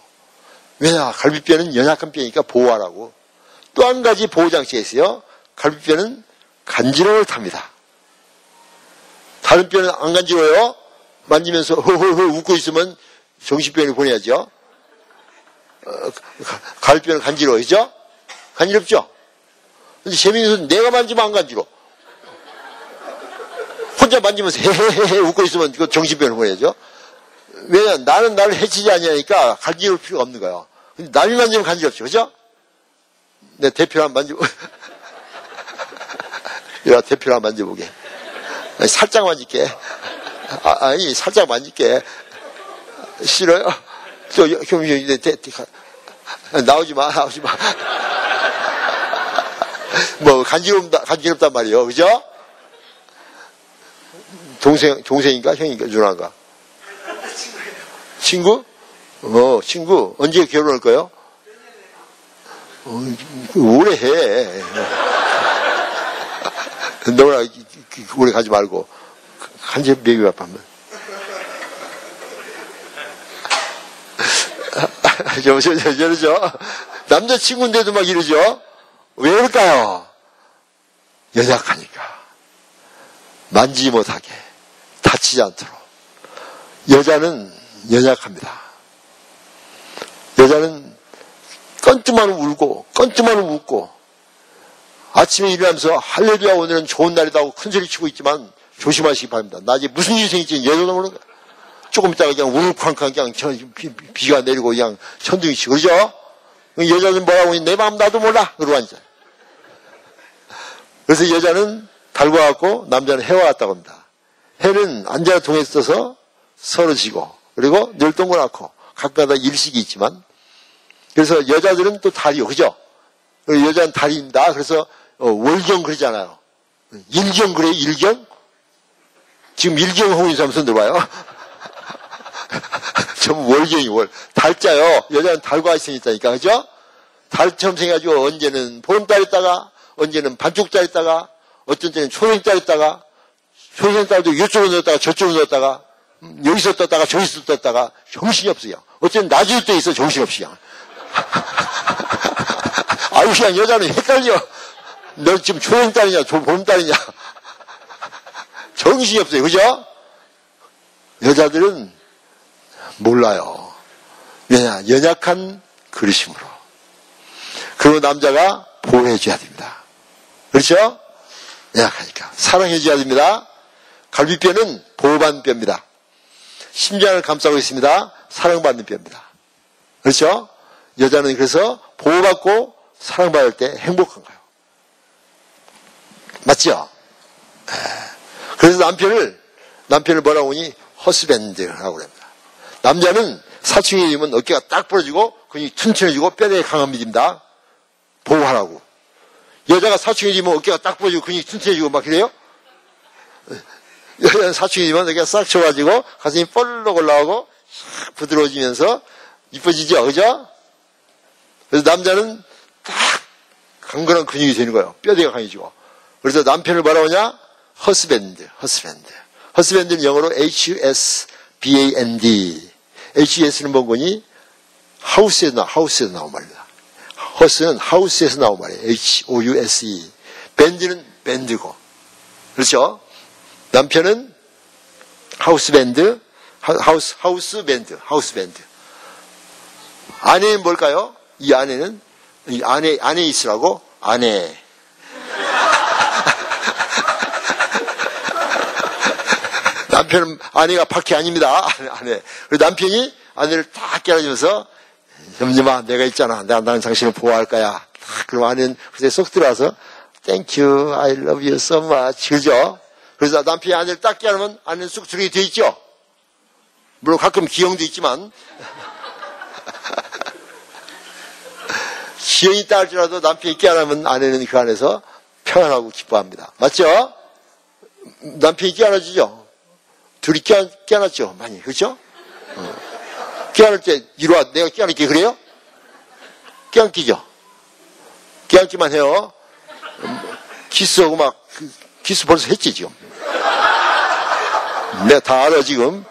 왜냐? 갈비뼈는 연약한 뼈니까 보호하라고. 또 한 가지 보호장치가 있어요. 갈비뼈는 간지러움을 탑니다. 다른 뼈는 안 간지러워요. 만지면서 허허허 웃고 있으면 정신병원에 보내야죠. 갈비뼈는 간지러워요. 간지럽죠? 근데 재미있는 것은 내가 만지면 안 간지러워. 혼자 만지면서 헤헤헤헤 웃고 있으면 그거 정신병을 보내야죠. 왜냐면 나는 나를 해치지 않으니까 간지러울 필요가 없는 거예요. 근데 남이 만지면 간지럽죠. 그죠? 내 대표를 한번 만져보게. 야, 대표를 한번 만져보게. 아니, 살짝 만질게. 아니, 살짝 만질게. 싫어요? 또, 나오지 마, 나오지 마. 뭐, 간지럽단 말이에요. 그죠? 동생인가? 형인가? 누나인가? 친구? 친구. 언제 결혼할 거예요? 오래 해. 너무나 오래 가지 말고. 간지럽 매기 아파면. 저러죠? 남자친구인데도 막 이러죠? 왜 그럴까요? 연약하니까. 만지지 못하게. 다치지 않도록. 여자는 연약합니다. 여자는 껌뜨만 울고, 껌뜨만 웃고, 아침에 일어나면서 할렐루야 오늘은 좋은 날이다 하고 큰소리 치고 있지만 조심하시기 바랍니다. 낮에 무슨 일이 생길지 여자도 모르는 거야. 조금 있다가 그냥 우르쾅쾅 그냥 비가 내리고 그냥 천둥이 치고, 그러죠? 여자는 뭐라고 하니 내 마음 나도 몰라. 그러고 앉아. 그래서 여자는 달과 같고 남자는 해와 같다고 합니다. 해는 앉아 동에 있어서 서로 지고, 그리고 늘 동그랗고 각각다 일식이 있지만, 그래서 여자들은 또 달이요. 그죠? 여자는 달입니다. 그래서 월경 그러잖아요. 일경 그래요? 일경? 지금 일경 하고 있는 사람 손 들어봐요. 전부 월경이 월. 달자요. 여자는 달과 생겼다니까. 그죠? 달처럼 생겨가지고 언제는 보름달 있다가, 언제는 반쪽달 있다가, 어떤 때는 초생달 있다가, 초생달도 이쪽으로 넣었다가 저쪽으로 넣었다가, 여기서 떴다가 저기서 떴다가 정신이 없어요. 어쨌든 낮에도 또 있어 정신없이. 아유, 그냥 여자는 헷갈려. 너 지금 초생달이냐 보름달이냐. 정신이 없어요. 그죠? 여자들은 몰라요. 왜냐? 연약한 그릇심으로. 그리고 남자가 보호해줘야 됩니다. 그렇죠? 연약하니까. 사랑해줘야 됩니다. 갈비뼈는 보호받는 뼈입니다. 심장을 감싸고 있습니다. 사랑받는 뼈입니다. 그렇죠? 여자는 그래서 보호받고 사랑받을 때 행복한 거예요. 맞죠? 그래서 남편을 뭐라고 하니? 허스밴드라고 합니다. 남자는 사춘기 되면 어깨가 딱 부러지고 근육이 튼튼해지고 뼈대가 강합니다. 보호하라고. 여자가 사춘기 되면 어깨가 딱 부러지고 근육이 튼튼해지고 막 그래요? 여자는 사춘기 되면 어깨가 싹 쳐가지고 가슴이 뻘록 올라가고 부드러워지면서 이뻐지죠? 그죠? 그래서 남자는 딱 강건한 근육이 되는 거예요. 뼈대가 강해지고. 그래서 남편을 뭐라고 하냐? 허스밴드. 허스밴드는 영어로 HUSBAND. HUS는 뭔 거니? 하우스에서 나온 말입니다. 허스는 하우스에서 나온 말이에요. HOUSE. 밴드는 밴드고. 그렇죠? 남편은 하우스밴드. 아내는 뭘까요? 이 아내는, 아내 있으라고? 아내. 남편은 아내가 밖에 아닙니다. 아내. 그리고 남편이 아내를 딱 깨워주면서, 점점아, 내가 있잖아. 나는 당신을 보호할 거야. 그럼 아내는 그새 쏙 들어와서, Thank you, I love you so much. 그죠? 그래서 남편이 아내를 딱 깨우면 아내는 쑥 들어게 돼 있죠? 물론 가끔 기형도 있지만, 기형이 있다 할지라도 남편이 깨어나면 아내는 그 안에서 평안하고 기뻐합니다. 맞죠? 남편이 깨어나주죠? 둘이 깨어났죠? 많이. 그렇죠? 깨어날 때 이리 와. 내가 깨어날게. 그래요? 깨어끼죠? 깨어기만 해요. 키스하고 막 키스 벌써 했지 지금. 내가 다 알아 지금.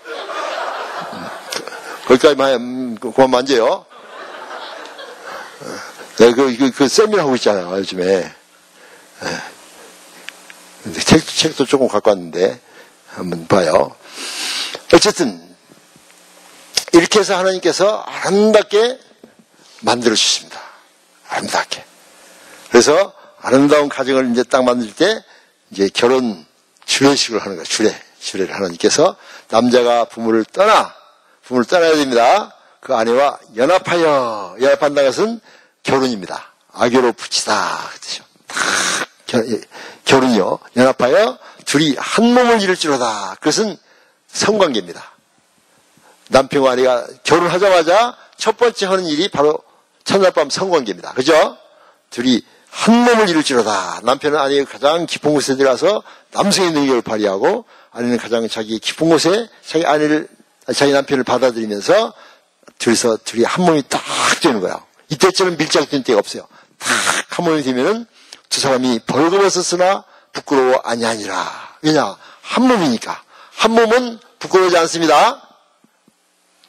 거기까지만 그만 만져요. 내가 그 세미나 하고 있잖아요 요즘에. 책도 조금 갖고 왔는데 한번 봐요. 어쨌든 이렇게 해서 하나님께서 아름답게 만들어 주십니다. 아름답게. 그래서 아름다운 가정을 이제 딱 만들 때 이제 결혼 주례식을 하는 거예요. 주례를 하나님께서 남자가 부모를 떠나야 됩니다. 그 아내와 연합한다는 것은 결혼입니다. 아교로 붙이다. 그렇죠. 결혼이요. 연합하여 둘이 한 몸을 이룰지로다. 그것은 성관계입니다. 남편과 아내가 결혼하자마자 첫 번째 하는 일이 바로 첫날 밤 성관계입니다. 그죠? 둘이 한 몸을 이룰지로다. 남편은 아내의 가장 깊은 곳에 들어가서 남성의 능력을 발휘하고 아내는 가장 자기 깊은 곳에 자기 남편을 받아들이면서 둘이 한 몸이 딱 되는 거예요. 이때처럼 밀착된 때가 없어요. 딱 한 몸이 되면은 두 사람이 벌거벗었으나 부끄러워 아니하니라. 왜냐? 한 몸이니까. 한 몸은 부끄러워하지 않습니다.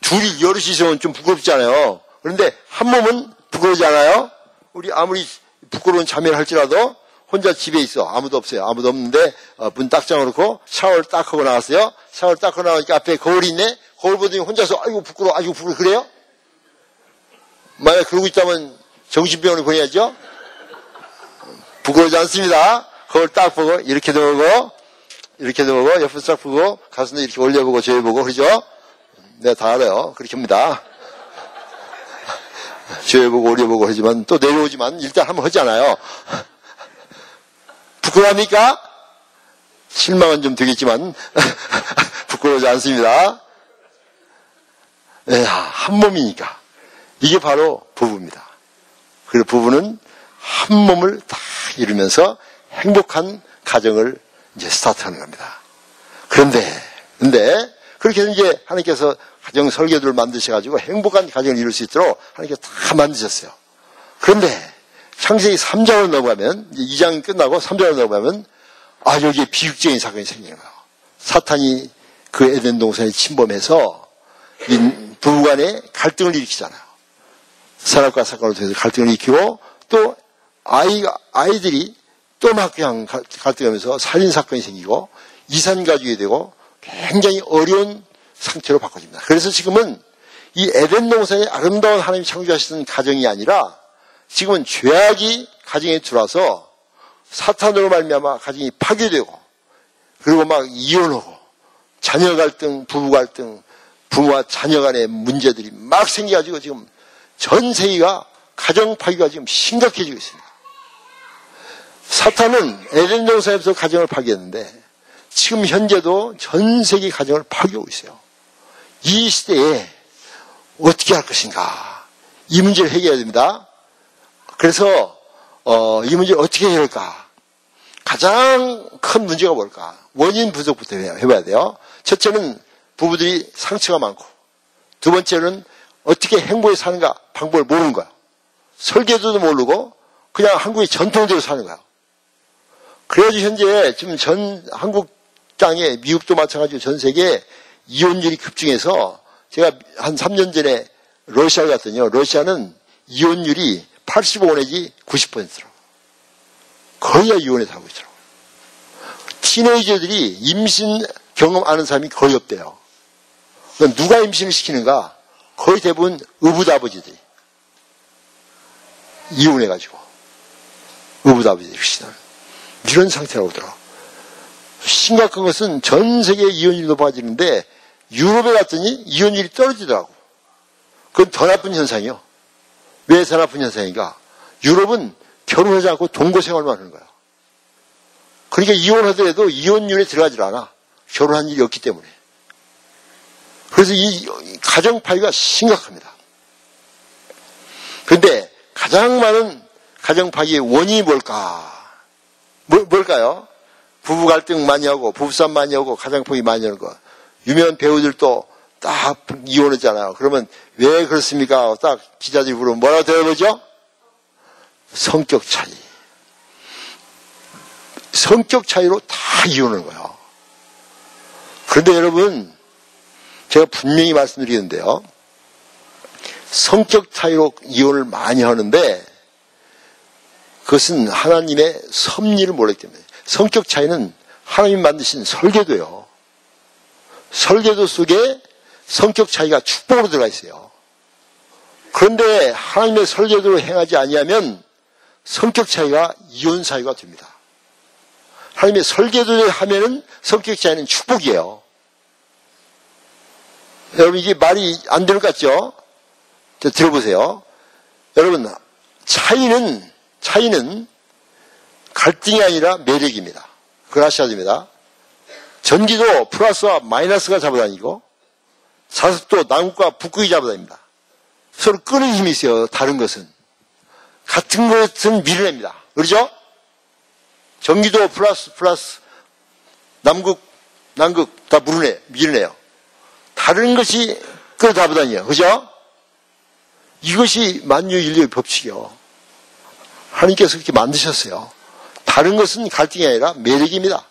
둘이 여럿이 있으면 좀 부끄럽잖아요. 그런데 한 몸은 부끄러워하지 않아요? 우리 아무리 부끄러운 자매를 할지라도 혼자 집에 있어. 아무도 없어요. 아무도 없는데 문 딱 잠궈놓고 샤워를 딱 하고 나왔어요. 샤워를 딱 하고 나오니까 앞에 거울이 있네. 거울 보더니 혼자서 아이고 부끄러워 그래요? 만약 그러고 있다면 정신병원에 보내야죠. 부끄러워하지 않습니다. 거울 딱 보고 이렇게도 보고 옆에서 딱 보고 가슴도 이렇게 올려보고 저해보고 그러죠? 내가 다 알아요. 그렇게 합니다. 저해보고 올려보고 하지만 또 내려오지만 일단 한번 하잖아요. 부끄러워합니까? 실망은 좀 되겠지만 부끄러워하지 않습니다. 네, 한 몸이니까. 이게 바로 부부입니다. 그리고 부부는 한 몸을 다 이루면서 행복한 가정을 이제 스타트하는 겁니다. 그런데 그렇게 해서 이제 하나님께서 가정 설계도를 만드셔가지고 행복한 가정을 이룰 수 있도록 하나님께서 다 만드셨어요. 그런데 창세기 3장을 넘어가면, 2장이 끝나고 3장을 넘어가면, 여기에 비극적인 사건이 생기는 거예요. 사탄이 그 에덴 동산에 침범해서 부부간에 갈등을 일으키잖아요. 선악과 사건을 통해서 갈등을 일으키고, 또 아이들이 또 막 그냥 갈등하면서 살인사건이 생기고, 이산가족이 되고, 굉장히 어려운 상태로 바꿔집니다. 그래서 지금은 이 에덴 동산에 아름다운 하나님이 창조하시던 가정이 아니라 지금은 죄악이 가정에 들어와서 사탄으로 말미암아 가정이 파괴되고 그리고 막 이혼하고 자녀 갈등, 부부 갈등, 부모와 자녀 간의 문제들이 막 생겨가지고 지금 전 세계가 가정 파괴가 지금 심각해지고 있습니다. 사탄은 에덴 동산에서 가정을 파괴했는데 지금 현재도 전 세계 가정을 파괴하고 있어요. 이 시대에 어떻게 할 것인가? 이 문제를 해결해야 됩니다. 그래서 이 문제를 어떻게 해결할까? 가장 큰 문제가 뭘까? 원인 분석부터 해봐야 돼요. 첫째는 부부들이 상처가 많고, 두 번째는 어떻게 행복에 사는가 방법을 모르는 거야. 설계도도 모르고 그냥 한국의 전통대로 사는 거야. 그래가지고 현재 지금 전 한국 땅에, 미국도 마찬가지고 전 세계에 이혼율이 급증해서 제가 한 3년 전에 러시아를 갔더니요. 러시아는 이혼율이 85 내지 90%라고. 거의 다 이혼해서 하고 있더라고요. 티네이저들이 임신 경험 아는 사람이 거의 없대요. 그러니까 누가 임신을 시키는가? 거의 대부분 의붓아버지들이 이혼해가지고 의붓아버지들이 임신을 이런 상태라고 하더라고요. 심각한 것은 전 세계 이혼율이 높아지는데 유럽에 갔더니 이혼율이 떨어지더라고. 그건 더 나쁜 현상이요. 왜 더 나쁜 현상인가? 유럽은 결혼하지 않고 동거생활만 하는 거야. 그러니까 이혼하더라도 이혼율에 들어가질 않아. 결혼한 일이 없기 때문에. 그래서 이 가정 파괴가 심각합니다. 그런데 가장 많은 가정 파괴의 원인이 뭘까? 뭘까요? 부부 갈등 많이 하고, 부부싸움 많이 하고, 가정 파괴 많이 하는 거. 유명한 배우들도 딱 이혼했잖아요. 그러면 왜 그렇습니까? 딱 기자들이 물으면 뭐라고 대답하죠? 성격 차이. 성격 차이로 다 이혼하는 거예요. 그런데 여러분, 제가 분명히 말씀드리는데요. 성격 차이로 이혼을 많이 하는데 그것은 하나님의 섭리를 모르기 때문에. 성격 차이는 하나님 만드신 설계도예요. 설계도 속에 성격 차이가 축복으로 들어가 있어요. 그런데 하나님의 설계도로 행하지 아니하면 성격 차이가 이혼 사유가 됩니다. 하나님의 설계도를 하면은 성격 차이는 축복이에요. 여러분, 이게 말이 안 되는 것 같죠? 자, 들어보세요. 여러분, 차이는 갈등이 아니라 매력입니다. 그걸 아셔야 됩니다. 전기도 플러스와 마이너스가 잡아다니고, 자석도 남극과 북극이 잡아다닙니다. 서로 끄는 힘이 있어요. 다른 것은. 같은 것은 밀어냅니다. 그렇죠? 전기도 플러스, 남극 다 밀어내요. 다른 것이 끌어잡아다녀요. 그죠? 이것이 만유인류의 법칙이요. 하나님께서 그렇게 만드셨어요. 다른 것은 갈등이 아니라 매력입니다.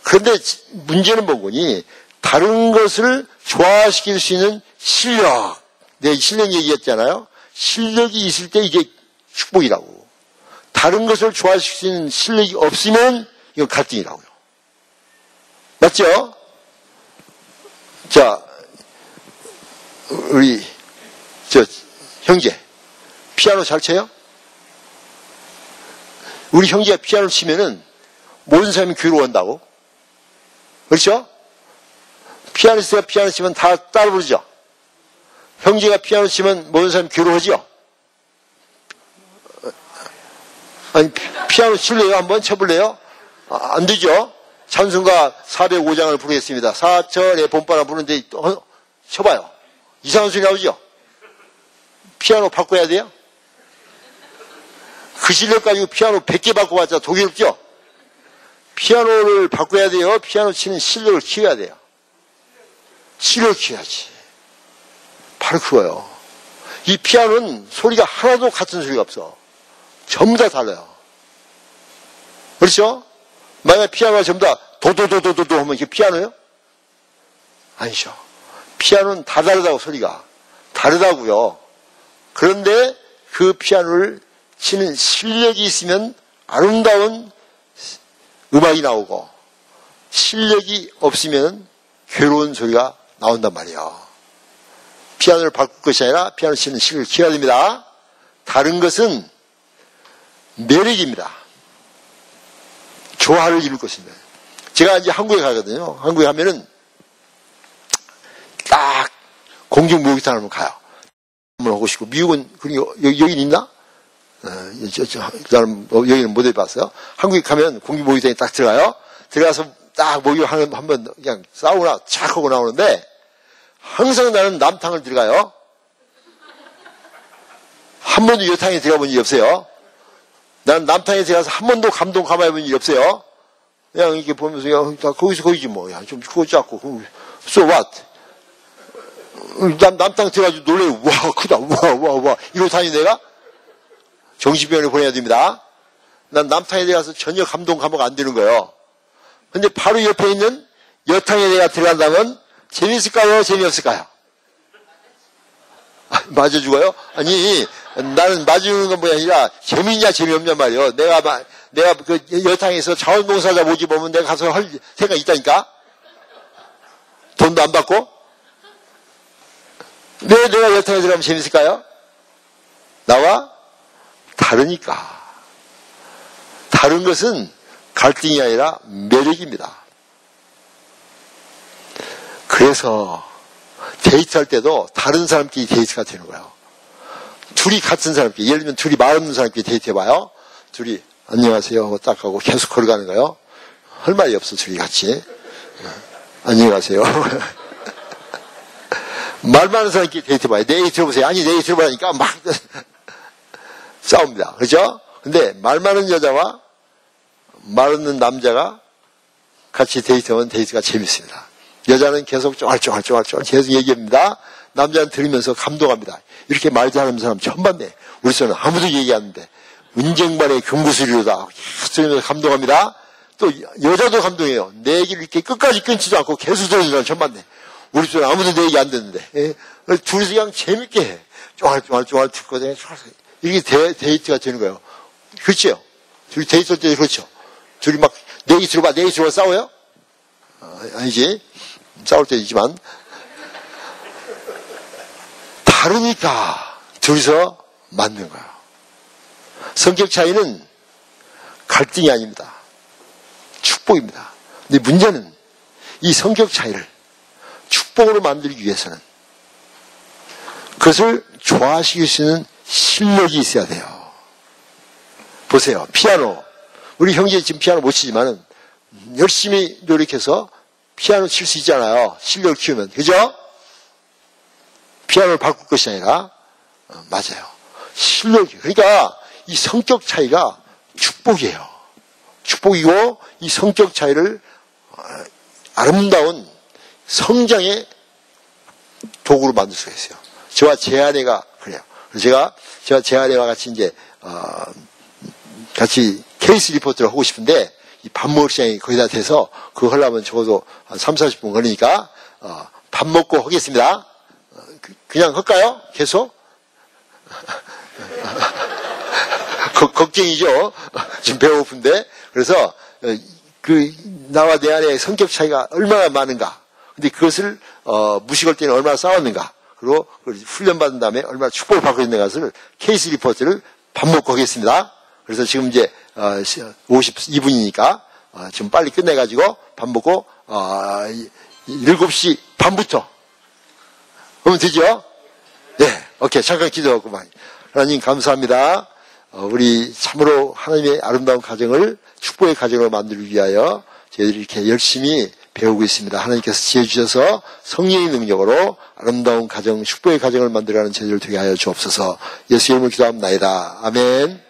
그런데 문제는 뭐니? 다른 것을 조화시킬 수 있는 실력. 내가 실력 얘기했잖아요. 실력이 있을 때 이게 축복이라고. 다른 것을 조화시킬 수 있는 실력이 없으면 이건 갈등이라고요. 맞죠? 자, 우리 형제 피아노 잘 쳐요? 우리 형제가 피아노 치면은 모든 사람이 괴로워한다고. 그렇죠? 피아니스트가 피아노 치면 다 따라 부르죠. 형제가 피아노 치면 모든 사람이 괴로워하죠. 아니, 피아노 칠래요? 한번 쳐볼래요? 안 되죠? 찬송가 405장을 부르겠습니다. 4절에 봄바람 부르는데 쳐봐요. 이상한 소리 나오죠? 피아노 바꿔야 돼요? 그 실력 가지고 피아노 100개 바꿔봤자 독이 없죠? 피아노를 바꿔야 돼요? 피아노 치는 실력을 키워야 돼요? 실력을 키워야지. 바로 그거예요. 이 피아노는 소리가 하나도 같은 소리가 없어. 전부 다 달라요. 그렇죠? 만약에 피아노가 전부 다 도도도도도도 하면 이게 피아노예요? 아니죠. 피아노는 다 다르다고 소리가. 다르다고요. 그런데 그 피아노를 치는 실력이 있으면 아름다운 음악이 나오고 실력이 없으면 괴로운 소리가 나온단 말이에요. 피아노를 바꿀 것이 아니라 피아노 치는 실력을 키워야 됩니다. 다른 것은 매력입니다. 조화를 이룰 것입니다. 제가 이제 한국에 가거든요. 한국에 가면은 딱 공중목욕탕을 한번 가요. 한번 하고 싶고 미국은 그리고 여기 있나? 나는 여기는 못 해봤어요. 한국에 가면 공중목욕탕에 딱 들어가요. 들어가서 딱 목욕하는 한번 그냥 사우나 착 하고 나오는데 항상 나는 남탕을 들어가요. 한 번도 여탕에 들어가 본 일이 없어요. 나는 남탕에 들어가서 한 번도 감동 가만히 본 일이 없어요. 그냥 이렇게 보면서 야, 다 거기서 거기지 뭐. 야, 좀 그거 작고 so what? 남탕 들어가지고 놀래요. 와 크다. 와 이러고 다니 내가? 정신병원에 보내야 됩니다. 난 남탕에 들어가서 전혀 감동 감옥 안 되는 거예요. 근데 바로 옆에 있는 여탕에 내가 들어간다면 재밌을까요? 재미없을까요? 맞아 죽어요? 아니 나는 맞아주는 건 뭐야 아니라 재미있냐 재미없냐 말이에요. 내가 그 여탕에서 자원봉사자 모집 오면 내가 가서 할 생각이 있다니까. 돈도 안 받고. 왜 내가 여탕에 들어가면 재밌을까요? 나와 다르니까. 다른 것은 갈등이 아니라 매력입니다. 그래서 데이트할 때도 다른 사람끼리 데이트가 되는 거예요. 둘이 같은 사람끼리, 예를 들면 둘이 말 없는 사람끼리 데이트해봐요. 둘이 안녕하세요 하고 딱 하고 계속 걸어가는 거예요. 할 말이 없어 둘이 같이. 안녕하세요. 말 많은 사람끼리 데이트해봐요. 내 얘기 들어보세요. 아니 내 얘기 들어보라니까 막 싸웁니다. 그렇죠? 근데 말 많은 여자와 말 없는 남자가 같이 데이트하면 데이트가 재밌습니다. 여자는 계속 쫄쫄 계속 얘기합니다. 남자는 들으면서 감동합니다. 이렇게 말 잘하는 사람 처음 봤네. 우리 son 아무도 얘기 안 하는데 은쟁반의 금구슬이로다. 계속 들으면서 감동합니다. 또 여자도 감동해요. 내 얘기를 이렇게 끝까지 끊지도 않고 계속 들으는 사람 처음 봤네. 우리 son 아무도 내 얘기 안 듣는데. 예? 둘이서 그냥 재밌게 해. 쫄쫄 듣고 이렇게 데이트가 되는 거예요. 그렇죠? 둘이 데이트할 때 그렇죠. 둘이 막 내 얘기 들어봐 싸워요? 아니지. 싸울 때 있지만 다르니까 둘이서 맞는 거예요. 성격 차이는 갈등이 아닙니다. 축복입니다. 근데 문제는 이 성격 차이를 축복으로 만들기 위해서는 그것을 좋아하시길 수 있는 실력이 있어야 돼요. 보세요. 피아노. 우리 형제 지금 피아노 못 치지만은 열심히 노력해서 피아노 칠 수 있잖아요. 실력을 키우면. 그죠? 피아노를 바꿀 것이 아니라, 맞아요. 실력이. 그러니까 이 성격 차이가 축복이에요. 축복이고 이 성격 차이를 아름다운 성장의 도구로 만들 수가 있어요. 저와 제 아내가 그래요. 제가 제 아내와 같이 이제 같이 케이스 리포트를 하고 싶은데 이 밥 먹을 시간이 거의 다 돼서 그거 하려면 적어도 한 3, 40분 걸리니까 밥 먹고 하겠습니다. 그냥 할까요? 계속? 걱정이죠. 지금 배고픈데. 그래서 나와 내 아내의 성격 차이가 얼마나 많은가. 근데 그것을 무식할 때는 얼마나 싸웠는가. 그리고 훈련받은 다음에 얼마나 축복을 받고 있는 것을 케이스 리포트를 밥 먹고 하겠습니다. 그래서 지금 이제 52분이니까 지금 빨리 끝내가지고 밥 먹고 7시 반부터 하면 되죠? 네, 오케이. 잠깐 기도하고만. 하나님 감사합니다. 우리 참으로 하나님의 아름다운 가정을 축복의 가정으로 만들기 위하여 저희들이 이렇게 열심히 배우고 있습니다. 하나님께서 지혜 주셔서 성령의 능력으로 아름다운 가정, 축복의 가정을 만들어가는 저희들 되게 하여 주옵소서. 예수 이름으로 기도합니다. 아멘.